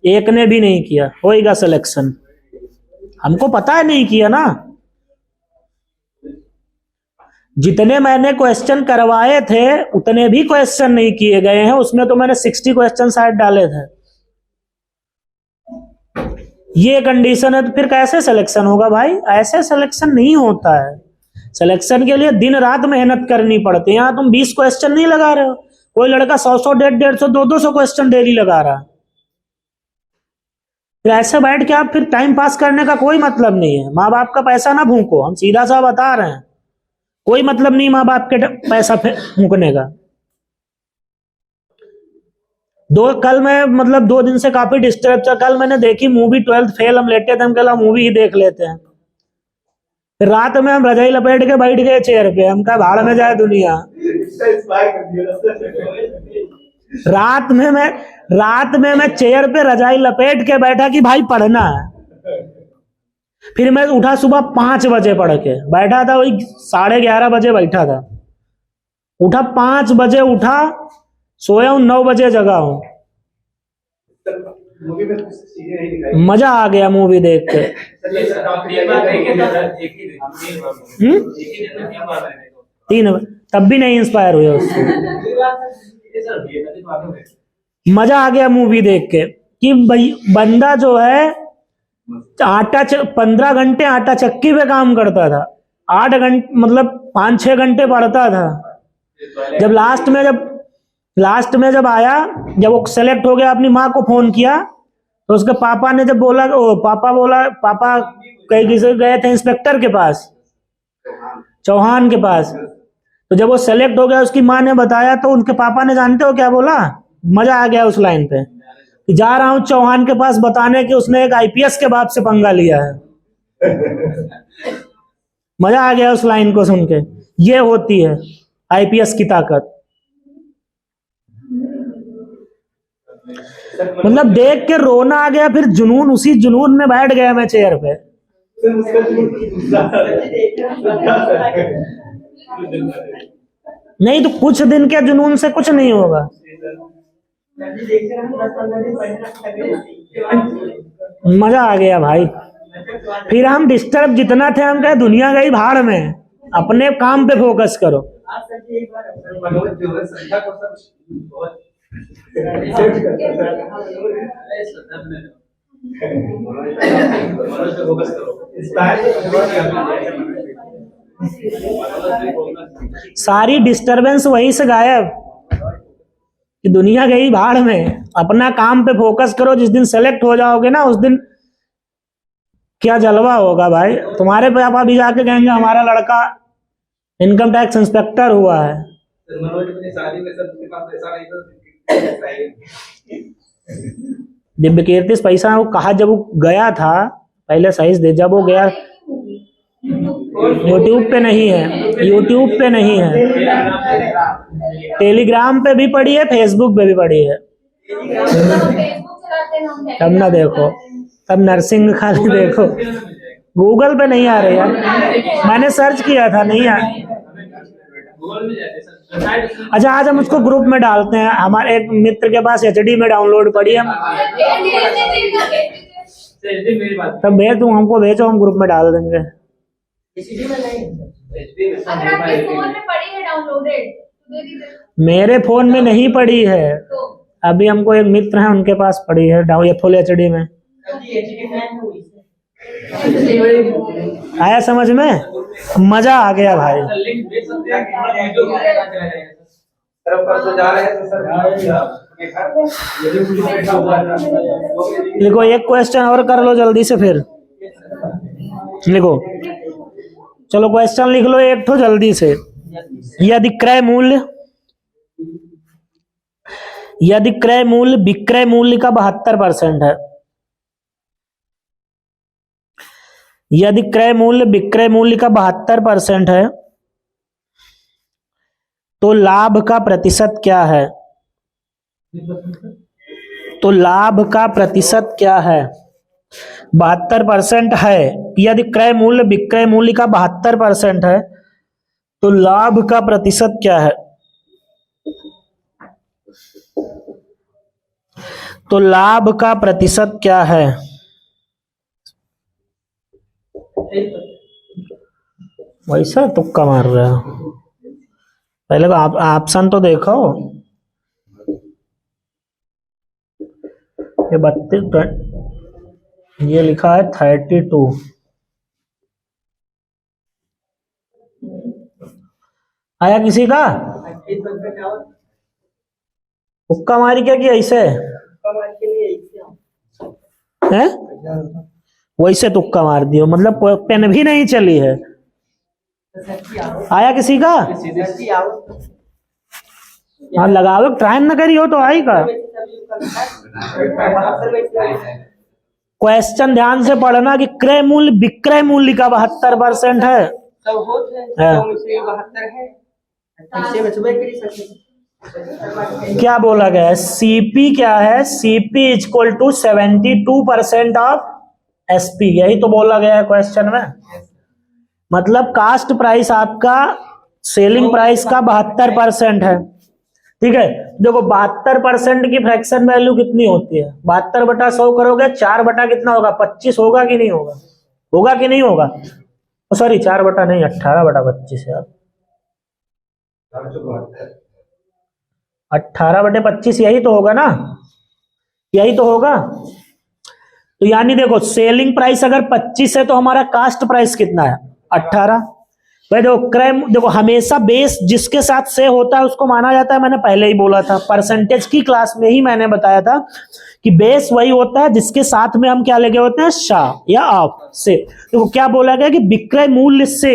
एक ने भी नहीं किया, होएगा सिलेक्शन। हमको पता है नहीं किया ना। जितने मैंने क्वेश्चन करवाए थे उतने भी क्वेश्चन नहीं किए गए हैं, उसमें तो मैंने 60 क्वेश्चन शायद डाले थे। ये कंडीशन है तो फिर कैसे सिलेक्शन होगा भाई? ऐसे सिलेक्शन नहीं होता है। सिलेक्शन के लिए दिन रात मेहनत करनी पड़ती है। यहाँ तुम 20 क्वेश्चन नहीं लगा रहे हो, कोई लड़का 100 150 200 क्वेश्चन डेली लगा रहा है। फिर ऐसे बैठ के आप फिर टाइम पास करने का कोई मतलब नहीं है। माँ बाप का पैसा ना भूखो, हम सीधा सा बता रहे हैं। कोई मतलब नहीं माँ बाप के पैसा फूकने का। कल मैं मतलब 2 दिन से काफी डिस्टर्ब था। कल मैंने देखी मूवी 12th फेल, हम लेटे थे, हम कहा मूवी ही देख लेते हैं। फिर रात में हम रजाई लपेट के बैठ गए चेयर पे, हम कहा भाड़ में जाए दुनिया। रात में मैं चेयर पे रजाई लपेट के बैठा कि भाई पढ़ना है। फिर मैं उठा सुबह 5 बजे पढ़ के बैठा था, वही 11:30 बजे बैठा था। उठा 5 बजे, उठा सोया हूं 9 बजे जगा हूं। मजा आ गया मूवी देख के। 3 तब भी नहीं इंस्पायर हुए उससे। मजा आ गया मूवी देख के कि भाई बंदा जो है 15 घंटे आटा चक्की पे काम करता था, 8 घंटे मतलब 5-6 घंटे पढ़ता था। जब लास्ट में जब आया, जब वो सेलेक्ट हो गया, अपनी माँ को फोन किया तो उसके पापा ने जब बोला, पापा कहीं किसी गए थे इंस्पेक्टर के पास, चौहान के पास। तो जब वो सेलेक्ट हो गया उसकी माँ ने बताया तो उनके पापा ने जानते हो क्या बोला? मजा आ गया उस लाइन पे, जा रहा हूं चौहान के पास बताने कि उसने एक आईपीएस के बाप से पंगा लिया है। मजा आ गया उस लाइन को सुन के। ये होती है आईपीएस की ताकत। मतलब देख के रोना आ गया, फिर जुनून, उसी जुनून में बैठ गया मैं चेयर पे। नहीं तो कुछ दिन के जुनून से कुछ नहीं होगा। मजा आ गया भाई। फिर हम डिस्टर्ब जितना थे, हम कहे दुनिया गई भाड़ में, अपने काम पे फोकस करो। सारी डिस्टरबेंस वहीं से गायब कि दुनिया गई भाड़ में, अपना काम पे फोकस करो। जिस दिन सेलेक्ट हो जाओगे ना, उस दिन क्या जलवा होगा भाई। तुम्हारे पापा भी जाके कहेंगे हमारा लड़का इनकम टैक्स इंस्पेक्टर हुआ है। दिव्य कीर्ति पैसा वो कहा, जब वो गया था पहले सही से, जब वो गया यूट्यूब पे नहीं है, यूट्यूब पे नहीं है, टेलीग्राम पे भी पड़ी है, फेसबुक पे भी पड़ी है। तब ना देखो, तब नर्सिंग खाली देखो, गूगल पे नहीं आ रही यार। मैंने सर्च किया था, नहीं आ। अच्छा आज हम उसको ग्रुप में डालते हैं। हमारे एक मित्र के पास एचडी में डाउनलोड पड़ी है, तब भेज दूं, हमको भेजो, हम ग्रुप में डाल देंगे। मेरे फोन में नहीं पड़ी है, अभी हमको एक मित्र है उनके पास पड़ी है ये फुल एचडी में। आया समझ में? मजा आ गया भाई। लिखो एक क्वेश्चन और कर लो जल्दी से, फिर लिखो। चलो क्वेश्चन लिख लो एक तो जल्दी से। यदि क्रय मूल्य विक्रय मूल्य का 72% है, यदि क्रय मूल्य विक्रय मूल्य का 72% है तो लाभ का प्रतिशत क्या है? तो लाभ का प्रतिशत क्या है? 72% है। यदि क्रय मूल्य विक्रय मूल्य का 72% है तो लाभ का प्रतिशत क्या है? तो लाभ का प्रतिशत क्या है? वैसा तुक्का मार रहे हो? पहले तो आप ऑप्शन तो देखो। ये 32, ये लिखा है 32। आया किसी का? तुक्का मारी क्या किया ऐसे है? वैसे तुक्का मार दियो, मतलब पेन भी नहीं चली है। आया किसी का? हाँ लगाओ, टाइम ना करी हो तो आई का। क्वेश्चन ध्यान से पढ़ना कि क्रय मूल्य विक्रय मूल्य का 72% है। क्या बोला गया है? सीपी क्या है? CP equal to 72% of SP, यही तो बोला गया है क्वेश्चन में। मतलब कास्ट प्राइस आपका सेलिंग प्राइस का 72% है। ठीक है, देखो 72% की फ्रैक्शन वैल्यू कितनी होती है? 72/100 करोगे, 4 बटा कितना होगा? 25 होगा कि नहीं होगा? होगा कि नहीं होगा? सॉरी 4 बटा नहीं, 18/25 यार। 18/25 यही तो होगा ना, यही तो होगा। तो यानी देखो सेलिंग प्राइस अगर 25 है तो हमारा कास्ट प्राइस कितना है? 18। भाई देखो क्रय, देखो हमेशा बेस जिसके साथ से होता है उसको माना जाता है। मैंने पहले ही बोला था, परसेंटेज की क्लास में ही मैंने बताया था कि बेस वही होता है जिसके साथ में हम क्या लगे होते हैं? शा या आप से। देखो क्या बोला गया कि विक्रय मूल्य से,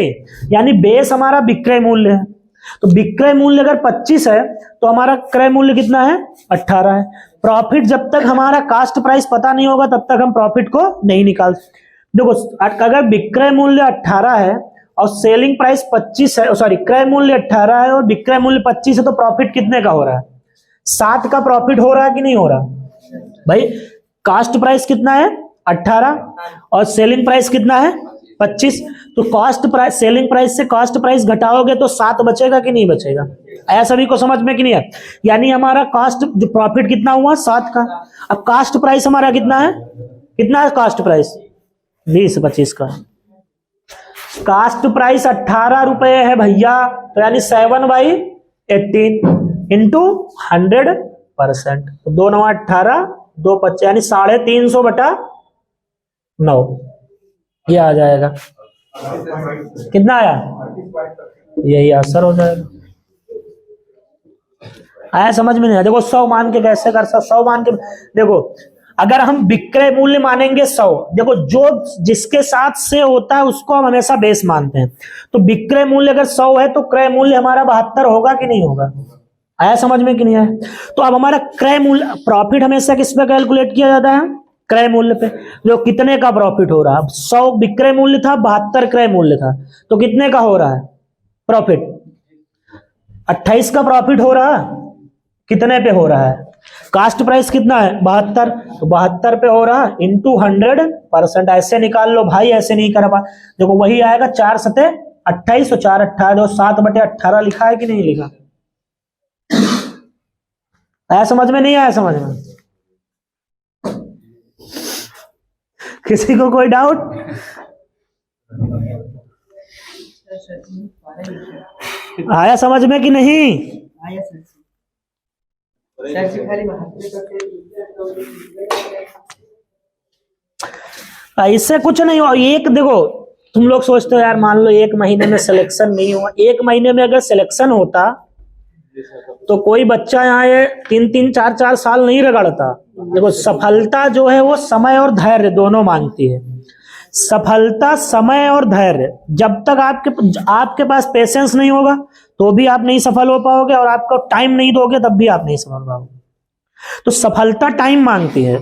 यानी बेस हमारा विक्रय मूल्य है। तो विक्रय मूल्य अगर 25 है तो हमारा क्रय मूल्य कितना है? 18 है। प्रॉफिट जब तक हमारा कास्ट प्राइस पता नहीं होगा तब तक हम प्रॉफिट को नहीं निकाल। देखो अगर विक्रय मूल्य 18 है और सेलिंग प्राइस 25 है, सॉरी क्रय मूल्य 18 है और विक्रय मूल्य 25 है, तो प्रॉफिट कितने का हो रहा है? 7 का प्रॉफिट हो रहा है कि नहीं हो रहा? भाई कास्ट प्राइस कितना है? 18 और सेलिंग प्राइस कितना है? 25। तो कॉस्ट प्राइस, सेलिंग प्राइस से कॉस्ट प्राइस घटाओगे तो 7 बचेगा कि नहीं बचेगा? आया सभी को समझ में कि नहीं है? यानी हमारा कॉस्ट जो प्रॉफिट कितना हुआ? 7 का। अब कास्ट प्राइस हमारा कितना है? कितना है कास्ट प्राइस? 20-25 का। कास्ट प्राइस 18 रुपए है भैया, तो यानी 7/18 इंटू 100%। तो 2 9 18, 2 25 यानी 350/9 ये आ जाएगा। कितना आया? यही आंसर हो जाएगा। आया समझ में नहीं आया? देखो 100 मान के कैसे कर सकते? 100 मान के देखो, अगर हम विक्रय मूल्य मानेंगे 100, देखो जो जिसके साथ से होता है उसको हम हमेशा बेस मानते हैं। तो विक्रय मूल्य अगर 100 है तो क्रय मूल्य हमारा 72 होगा कि नहीं होगा? आया समझ में कि नहीं आया? तो अब हमारा क्रय मूल्य, प्रॉफिट हमेशा किस पे कैलकुलेट किया जाता है? क्रय मूल्य पे। जो कितने का प्रॉफिट हो रहा है? 100 विक्रय मूल्य था, 72 क्रय मूल्य था, तो कितने का हो रहा है प्रॉफिट? 28 का प्रॉफिट हो रहा है। कितने पे हो रहा है? कास्ट प्राइस कितना है? 72, तो 72 पे हो रहा है इंटू 100%। ऐसे निकाल लो भाई, ऐसे नहीं कर पा। देखो वही आएगा 4 सते 28 और 4 18, 7/18 लिखा है कि नहीं लिखा? आया समझ में? नहीं आया समझ में? किसी को कोई डाउट? आया समझ में कि नहीं? आया सर। ऐसे कुछ नहीं हो। एक देखो, तुम लोग सोचते हो यार मान लो 1 महीने में सिलेक्शन नहीं हुआ। 1 महीने में अगर सिलेक्शन होता तो कोई बच्चा यहाँ ये 3-3 4-4 साल नहीं रगड़ता। देखो सफलता जो है वो समय और धैर्य दोनों मांगती है। सफलता समय और धैर्य, जब तक आपके पास पेशेंस नहीं होगा तो भी आप नहीं सफल हो पाओगे, और आपको टाइम नहीं दोगे तब भी आप नहीं सफल हो पाओगे। तो सफलता टाइम मांगती है,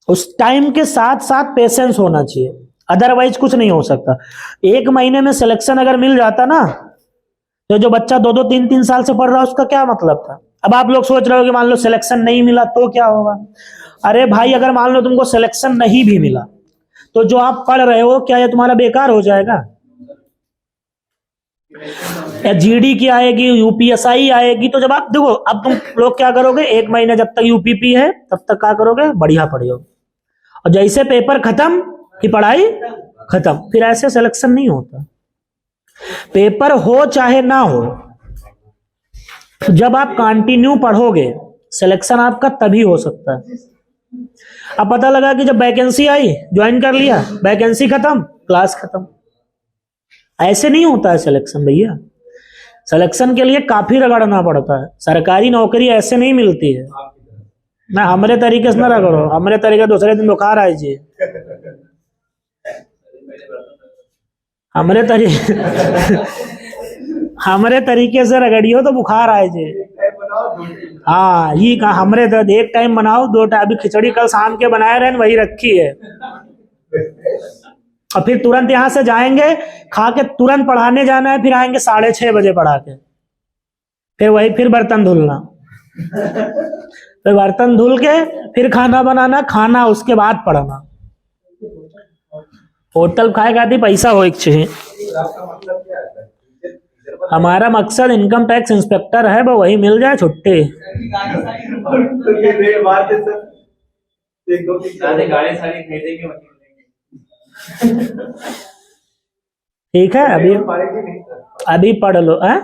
उस टाइम के साथ साथ पेशेंस होना चाहिए, अदरवाइज कुछ नहीं हो सकता। 1 महीने में सिलेक्शन अगर मिल जाता ना, तो जो बच्चा 2-2 3-3 साल से पढ़ रहा है उसका क्या मतलब था? अब आप लोग सोच रहे हो कि मान लो सिलेक्शन नहीं मिला तो क्या होगा? अरे भाई अगर मान लो तुमको सिलेक्शन नहीं भी मिला तो जो आप पढ़ रहे हो क्या ये तुम्हारा बेकार हो जाएगा? या जीडी की आएगी, यूपीएसआई आएगी, तो जब आप देखो अब तुम लोग क्या करोगे, 1 महीने जब तक यूपीपी है तब तक क्या करोगे? बढ़िया पढ़ोगे, और जैसे पेपर खत्म की पढ़ाई खत्म। फिर ऐसे सिलेक्शन नहीं होता। पेपर हो चाहे ना हो, जब आप कंटिन्यू पढ़ोगे सिलेक्शन आपका तभी हो सकता है। अब पता लगा कि जब वैकेंसी आई ज्वाइन कर लिया, वैकेंसी खत्म, क्लास खत्म। ऐसे नहीं होता है सिलेक्शन भैया। सिलेक्शन के लिए काफी रगड़ना पड़ता है। सरकारी नौकरी ऐसे नहीं मिलती है ना। हमारे तरीके से ना रगड़ो, हमारे तरीके दूसरे दिन बुखार आए जी, हमारे तरीके से रगड़ियो तो बुखार आए जी। हाँ, ये कहा हमरे तो एक टाइम बनाओ, 2 टाइम। अभी खिचड़ी कल शाम के बनाए रहे, वही रखी है। और फिर तुरंत यहां से जाएंगे, खा के तुरंत पढ़ाने जाना है, फिर आएंगे 6:30 बजे पढ़ा के, फिर वही फिर बर्तन धुलना, फिर बर्तन धुल के फिर खाना बनाना, खाना उसके बाद पढ़ना। होटल खाए खाती पैसा हो एक चाहिए। हमारा मकसद इनकम टैक्स इंस्पेक्टर है, वो वही मिल जाए छुट्टी। ठीक है, अभी पढ़ लो है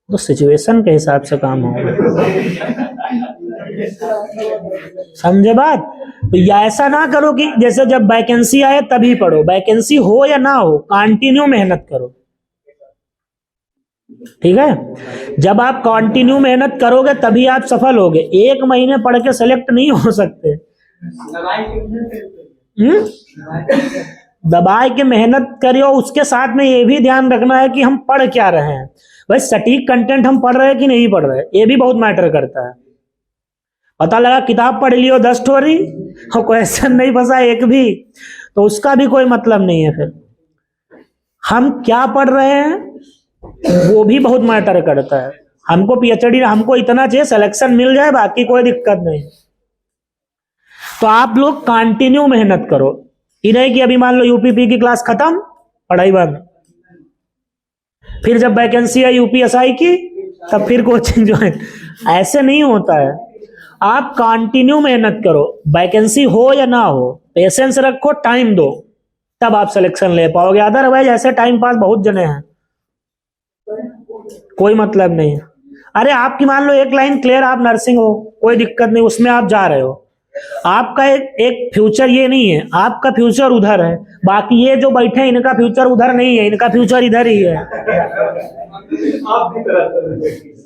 तो सिचुएशन के हिसाब से काम होगा। समझे बात? तो ऐसा ना करो कि जैसे जब वैकेंसी आए तभी पढ़ो। वैकेंसी हो या ना हो, कंटिन्यू मेहनत करो। ठीक है, जब आप कंटिन्यू मेहनत करोगे तभी आप सफल होगे। 1 महीने पढ़ के सेलेक्ट नहीं हो सकते। दबाए के मेहनत करियो। उसके साथ में ये भी ध्यान रखना है कि हम पढ़ क्या रहे हैं। भाई सटीक कंटेंट हम पढ़ रहे हैं कि नहीं पढ़ रहे, ये भी बहुत मैटर करता है। पता लगा किताब पढ़ लियो 10 ठोरी और क्वेश्चन नहीं फंसा एक भी, तो उसका भी कोई मतलब नहीं है। फिर हम क्या पढ़ रहे हैं वो भी बहुत मैटर करता है। हमको पीएचडी, हमको इतना चाहिए सिलेक्शन मिल जाए, बाकी कोई दिक्कत नहीं। तो आप लोग कंटिन्यू मेहनत करो। ये नहीं कि अभी मान लो यूपीपी की क्लास खत्म, पढ़ाई बंद, फिर जब वैकेंसी है यूपीएसआई की तब फिर कोचिंग ज्वाइन। ऐसे नहीं होता है। आप कंटिन्यू मेहनत करो, वैकेंसी हो या ना हो, पेशेंस रखो, टाइम दो, तब आप सिलेक्शन ले पाओगे। अदरवाइज ऐसे टाइम पास बहुत जने हैं, कोई मतलब नहीं है। अरे आपकी मान लो एक लाइन क्लियर, आप नर्सिंग हो, कोई दिक्कत नहीं, उसमें आप जा रहे हो। आपका एक फ्यूचर ये नहीं है, आपका फ्यूचर उधर है। बाकी ये जो बैठे हैं इनका फ्यूचर उधर नहीं है, इनका फ्यूचर इधर ही है।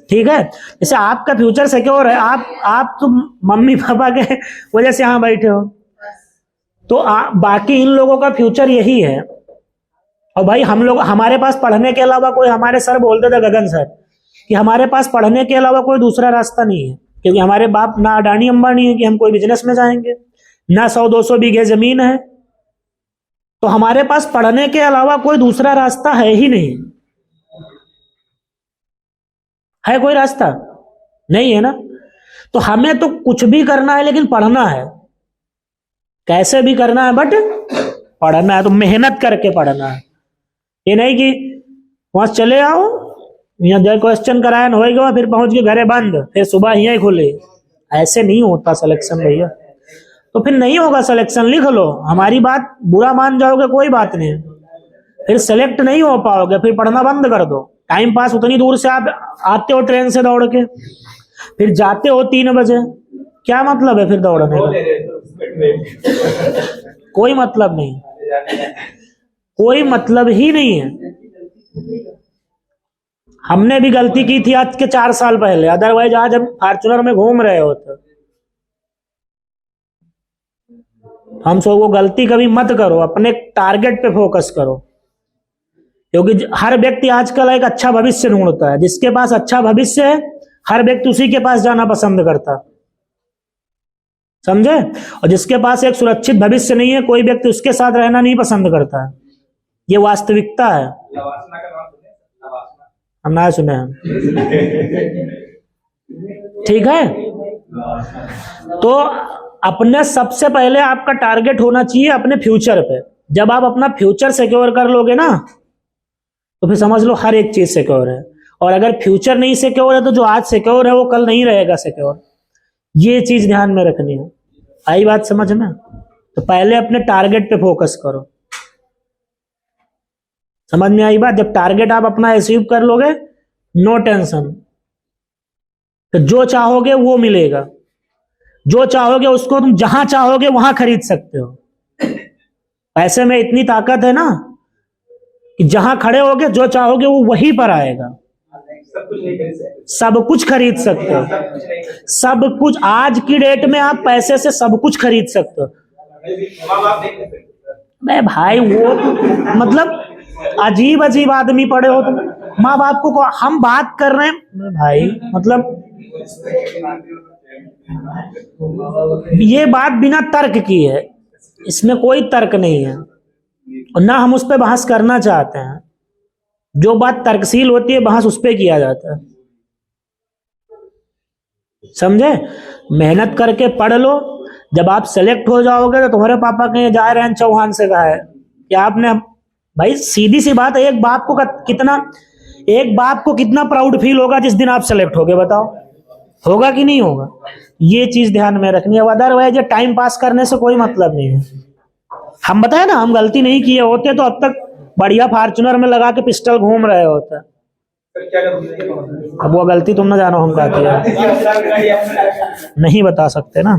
ठीक है, जैसे आपका फ्यूचर सिक्योर है, आप तो मम्मी पापा के वजह से यहाँ बैठे हो, तो बाकी इन लोगों का फ्यूचर यही है। और भाई हम लोग, हमारे पास पढ़ने के अलावा कोई, हमारे सर बोलते थे गगन सर कि हमारे पास पढ़ने के अलावा कोई दूसरा रास्ता नहीं है, क्योंकि हमारे बाप ना अडानी अंबानी है कि हम कोई बिजनेस में जाएंगे, ना 100-200 बीघे जमीन है। तो हमारे पास पढ़ने के अलावा कोई दूसरा रास्ता है ही नहीं। है कोई रास्ता? नहीं है ना। तो हमें तो कुछ भी करना है, लेकिन पढ़ना है। कैसे भी करना है, बट पढ़ना है, तो मेहनत करके पढ़ना है। ये नहीं कि वहां चले आओ, यहाँ जय क्वेश्चन करायन होएगा, फिर पहुंच के घरे बंद, फिर सुबह यहीं खुले। ऐसे नहीं होता सिलेक्शन भैया। तो फिर नहीं होगा सिलेक्शन, लिख लो। हमारी बात बुरा मान जाओगे कोई बात नहीं, फिर सेलेक्ट नहीं हो पाओगे, फिर पढ़ना बंद कर दो। टाइम पास, उतनी दूर से आप आते हो ट्रेन से दौड़ के, फिर जाते हो 3 बजे, क्या मतलब है फिर दौड़ने का? कोई मतलब नहीं, कोई मतलब ही नहीं है। हमने भी गलती की थी आज के 4 साल पहले, अदरवाइज आज हम फॉर्च्यूनर में घूम रहे होते। हम सब वो गलती कभी मत करो, अपने टारगेट पे फोकस करो। क्योंकि हर व्यक्ति आजकल एक अच्छा भविष्य ढूंढता है। जिसके पास अच्छा भविष्य है, हर व्यक्ति उसी के पास जाना पसंद करता, समझे? और जिसके पास एक सुरक्षित भविष्य नहीं है, कोई व्यक्ति उसके साथ रहना नहीं पसंद करता है। ये वास्तविकता है। हम ना सुने हैं। ठीक है, तो अपने सबसे पहले आपका टारगेट होना चाहिए अपने फ्यूचर पे। जब आप अपना फ्यूचर सिक्योर कर लोगे ना, तो फिर समझ लो हर एक चीज सिक्योर है। और अगर फ्यूचर नहीं सिक्योर है, तो जो आज सिक्योर है वो कल नहीं रहेगा सिक्योर। ये चीज ध्यान में रखनी है। आई बात समझ में? तो पहले अपने टारगेट पे फोकस करो। समझ में आई बात? जब टारगेट आप अपना अचीव कर लोगे, नो टेंशन, तो जो चाहोगे वो मिलेगा। जो चाहोगे उसको तुम जहां चाहोगे वहां खरीद सकते हो। पैसे में इतनी ताकत है ना कि जहां खड़े होगे जो चाहोगे वो वहीं पर आएगा। सब कुछ खरीद सकते हो, सब कुछ। आज की डेट में आप पैसे से सब कुछ खरीद सकते हो। मैं भाई वो मतलब अजीब अजीब आदमी पड़े हो तुम। माँ बाप को हम बात कर रहे हैं भाई, मतलब ये बात बिना तर्क की है, इसमें कोई तर्क नहीं है और ना हम उस पर बहस करना चाहते हैं। जो बात तर्कशील होती है बहस उस पर किया जाता है, समझे? मेहनत करके पढ़ लो। जब आप सेलेक्ट हो जाओगे तो तुम्हारे पापा कहीं जा रहे हैं चौहान से कहा है कि आपने, भाई सीधी सी बात है, एक बाप को कितना प्राउड फील होगा जिस दिन आप सेलेक्ट होगे, बताओ होगा कि नहीं होगा? ये चीज ध्यान में रखनी है। अदरवाइज टाइम पास करने से कोई मतलब नहीं है। हम बताए ना, हम गलती नहीं किए होते तो अब तक बढ़िया फॉर्च्यूनर में लगा के पिस्टल घूम रहे होते। अब वो गलती तुम ना जानो हम क्या किया, नहीं बता सकते ना।